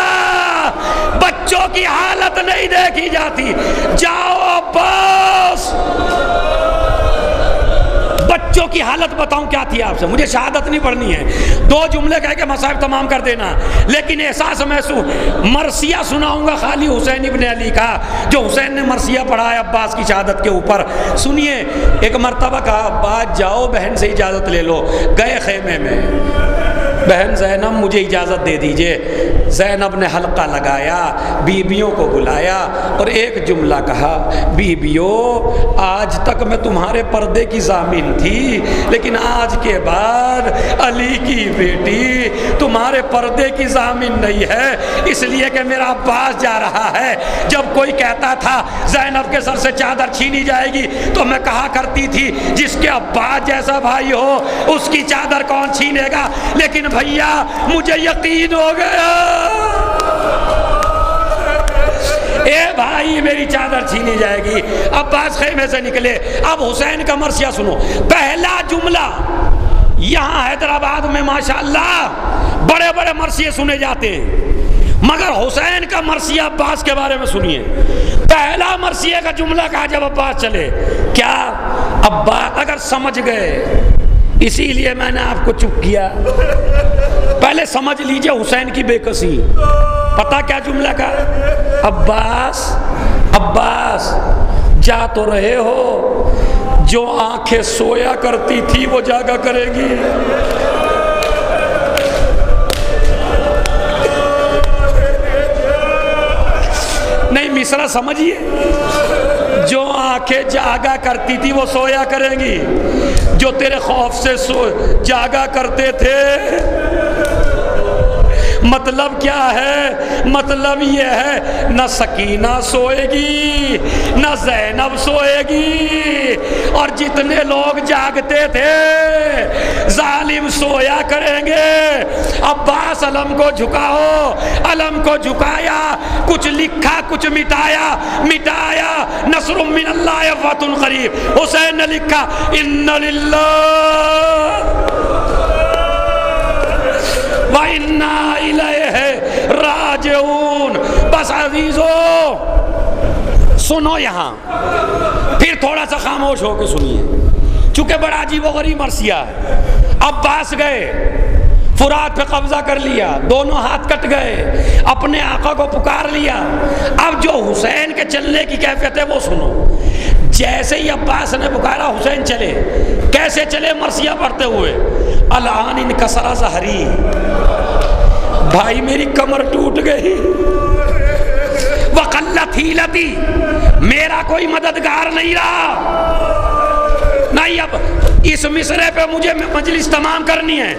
بچوں کی حالت نہیں دیکھی جاتی. جاؤ عباس. بچوں کی حالت بتاؤں کیا تھی آپ سے، مجھے شہادت نہیں پڑھنی ہے، 2 جملے کہہ کے مصائب تمام کر دینا. لیکن احساس محسوس مرثیہ سناؤں گا خالی حسین ابن علی کا، جو حسین نے مرثیہ پڑھا ہے عباس کی شہادت کے اوپر. سنیے، ایک مرتبہ کہا عباس جاؤ بہن سے اجازت لے لو. گئے خیمے میں، بہن زینب مجھے اجازت دے دیجئے. زینب نے حلقہ لگایا، بیبیوں کو بلایا اور ایک جملہ کہا، بیبیوں آج تک میں تمہارے پردے کی ضامن تھی، لیکن آج کے بعد علی کی بیٹی تمہارے پردے کی ضامن نہیں ہے، اس لیے کہ میرا عباس جا رہا ہے. جب کوئی کہتا تھا زینب کے سر سے چادر چھینی جائے گی تو میں کہا کرتی تھی جس کے عباس جیسا بھائی ہو اس کی چادر کون چھینے گا. لیکن بھیا مجھے یقین ہو گیا، اے بھائی میری چادر چھینی جائے گی. عباس خیمے سے نکلے. اب حسین کا مرثیہ سنو. پہلا جملہ یہاں حیدرآباد میں ماشاءاللہ بڑے بڑے مرثیے سنے جاتے ہیں، مگر حسین کا مرثیہ عباس کے بارے میں سنیے. پہلا مرثیے کا جملہ کہا جب عباس چلے، کیا عباس اگر سمجھ گئے، اسی لیے میں نے آپ کو چپ کیا. پہلے سمجھ لیجئے حسین کی بے کسی. پتہ کیا جملہ کا؟ عباس عباس جا تو رہے ہو، جو آنکھیں سویا کرتی تھی وہ جاگا کرے گی. نہیں مصرع سمجھیے، جو آنکھیں جاگا کرتی تھی وہ سویا کریں گی، جو تیرے خوف سے جاگا کرتے تھے. مطلب کیا ہے؟ مطلب یہ ہے نہ سکینہ سوئے گی نہ زینب سوئے گی، اور جتنے لوگ جاگتے تھے ظالم سویا کریں گے. عباس علم کو جھکاؤ، علم کو جھکایا، کچھ لکھا کچھ مٹایا، مٹایا نصر من اللہ فتح قریب. حسین نے لکھا ان للہ وَإِنَّا إِلَيْهِ راجعون. بس عزیزو سنو، یہاں پھر تھوڑا سا خاموش ہو کے سنیے، چونکہ بڑا عجیب و غریب مرثیہ ہے. عباس گئے، فرات پہ قبضہ کر لیا، دونوں ہاتھ کٹ گئے، اپنے آقا کو پکار لیا. اب جو حسین کے چلنے کی کیفیت ہے وہ سنو. جیسے ہی عباس نے پکارا حسین چلے. کیسے چلے؟ مرثیہ پڑھتے ہوئے، الان انکسر ظہری، بھائی میری کمر ٹوٹ گئی، وقلت حیلتی، میرا کوئی مددگار نہیں رہا. نہیں اب اس مصرے پہ مجھے مجلس تمام کرنی ہے.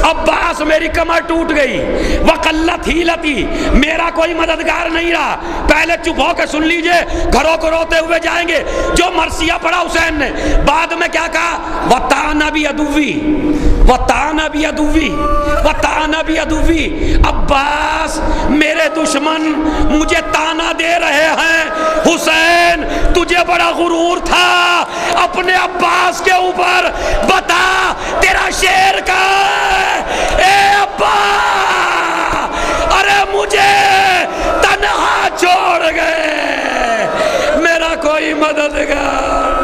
عباس میری کمر ٹوٹ گئی, وقلت حیلتی, میرا کوئی مددگار نہیں رہا. پہلے چپ ہو کے سن لیجئے, گھروں کو روتے ہوئے جائیں گے. جو مرثیہ پڑھا حسین نے, بعد میں کیا کہا, وَطَعَنَ بِيَدُوِّ وَطَعَنَ بِيَدُوِّ وَطَعَنَ بِيَدُوِّ. عباس میرے دشمن مجھے تانا دے رہے ہیں. حسین تجھے بڑا غرور تھا اپنے عباس کے اوپر, بتا تیرا شیر کا اے ابا, ارے مجھے تنہا چھوڑ گئے, میرا کوئی مددگار.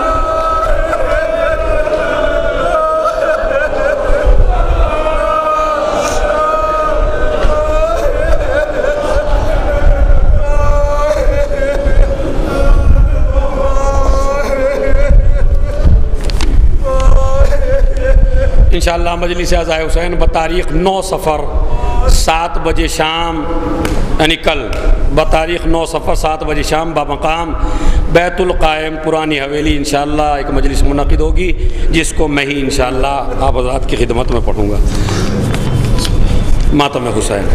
انشاءاللہ مجلس عزائے حسین بتاریخ 9 صفر 7 بجے شام, یعنی کل بتاریخ 9 صفر 7 بجے شام بمقام بیت القائم پرانی حویلی انشاءاللہ ایک مجلس منعقد ہوگی, جس کو میں ہی انشاءاللہ آپ حضرات کی خدمت میں پڑھوں گا. ماتم حسین.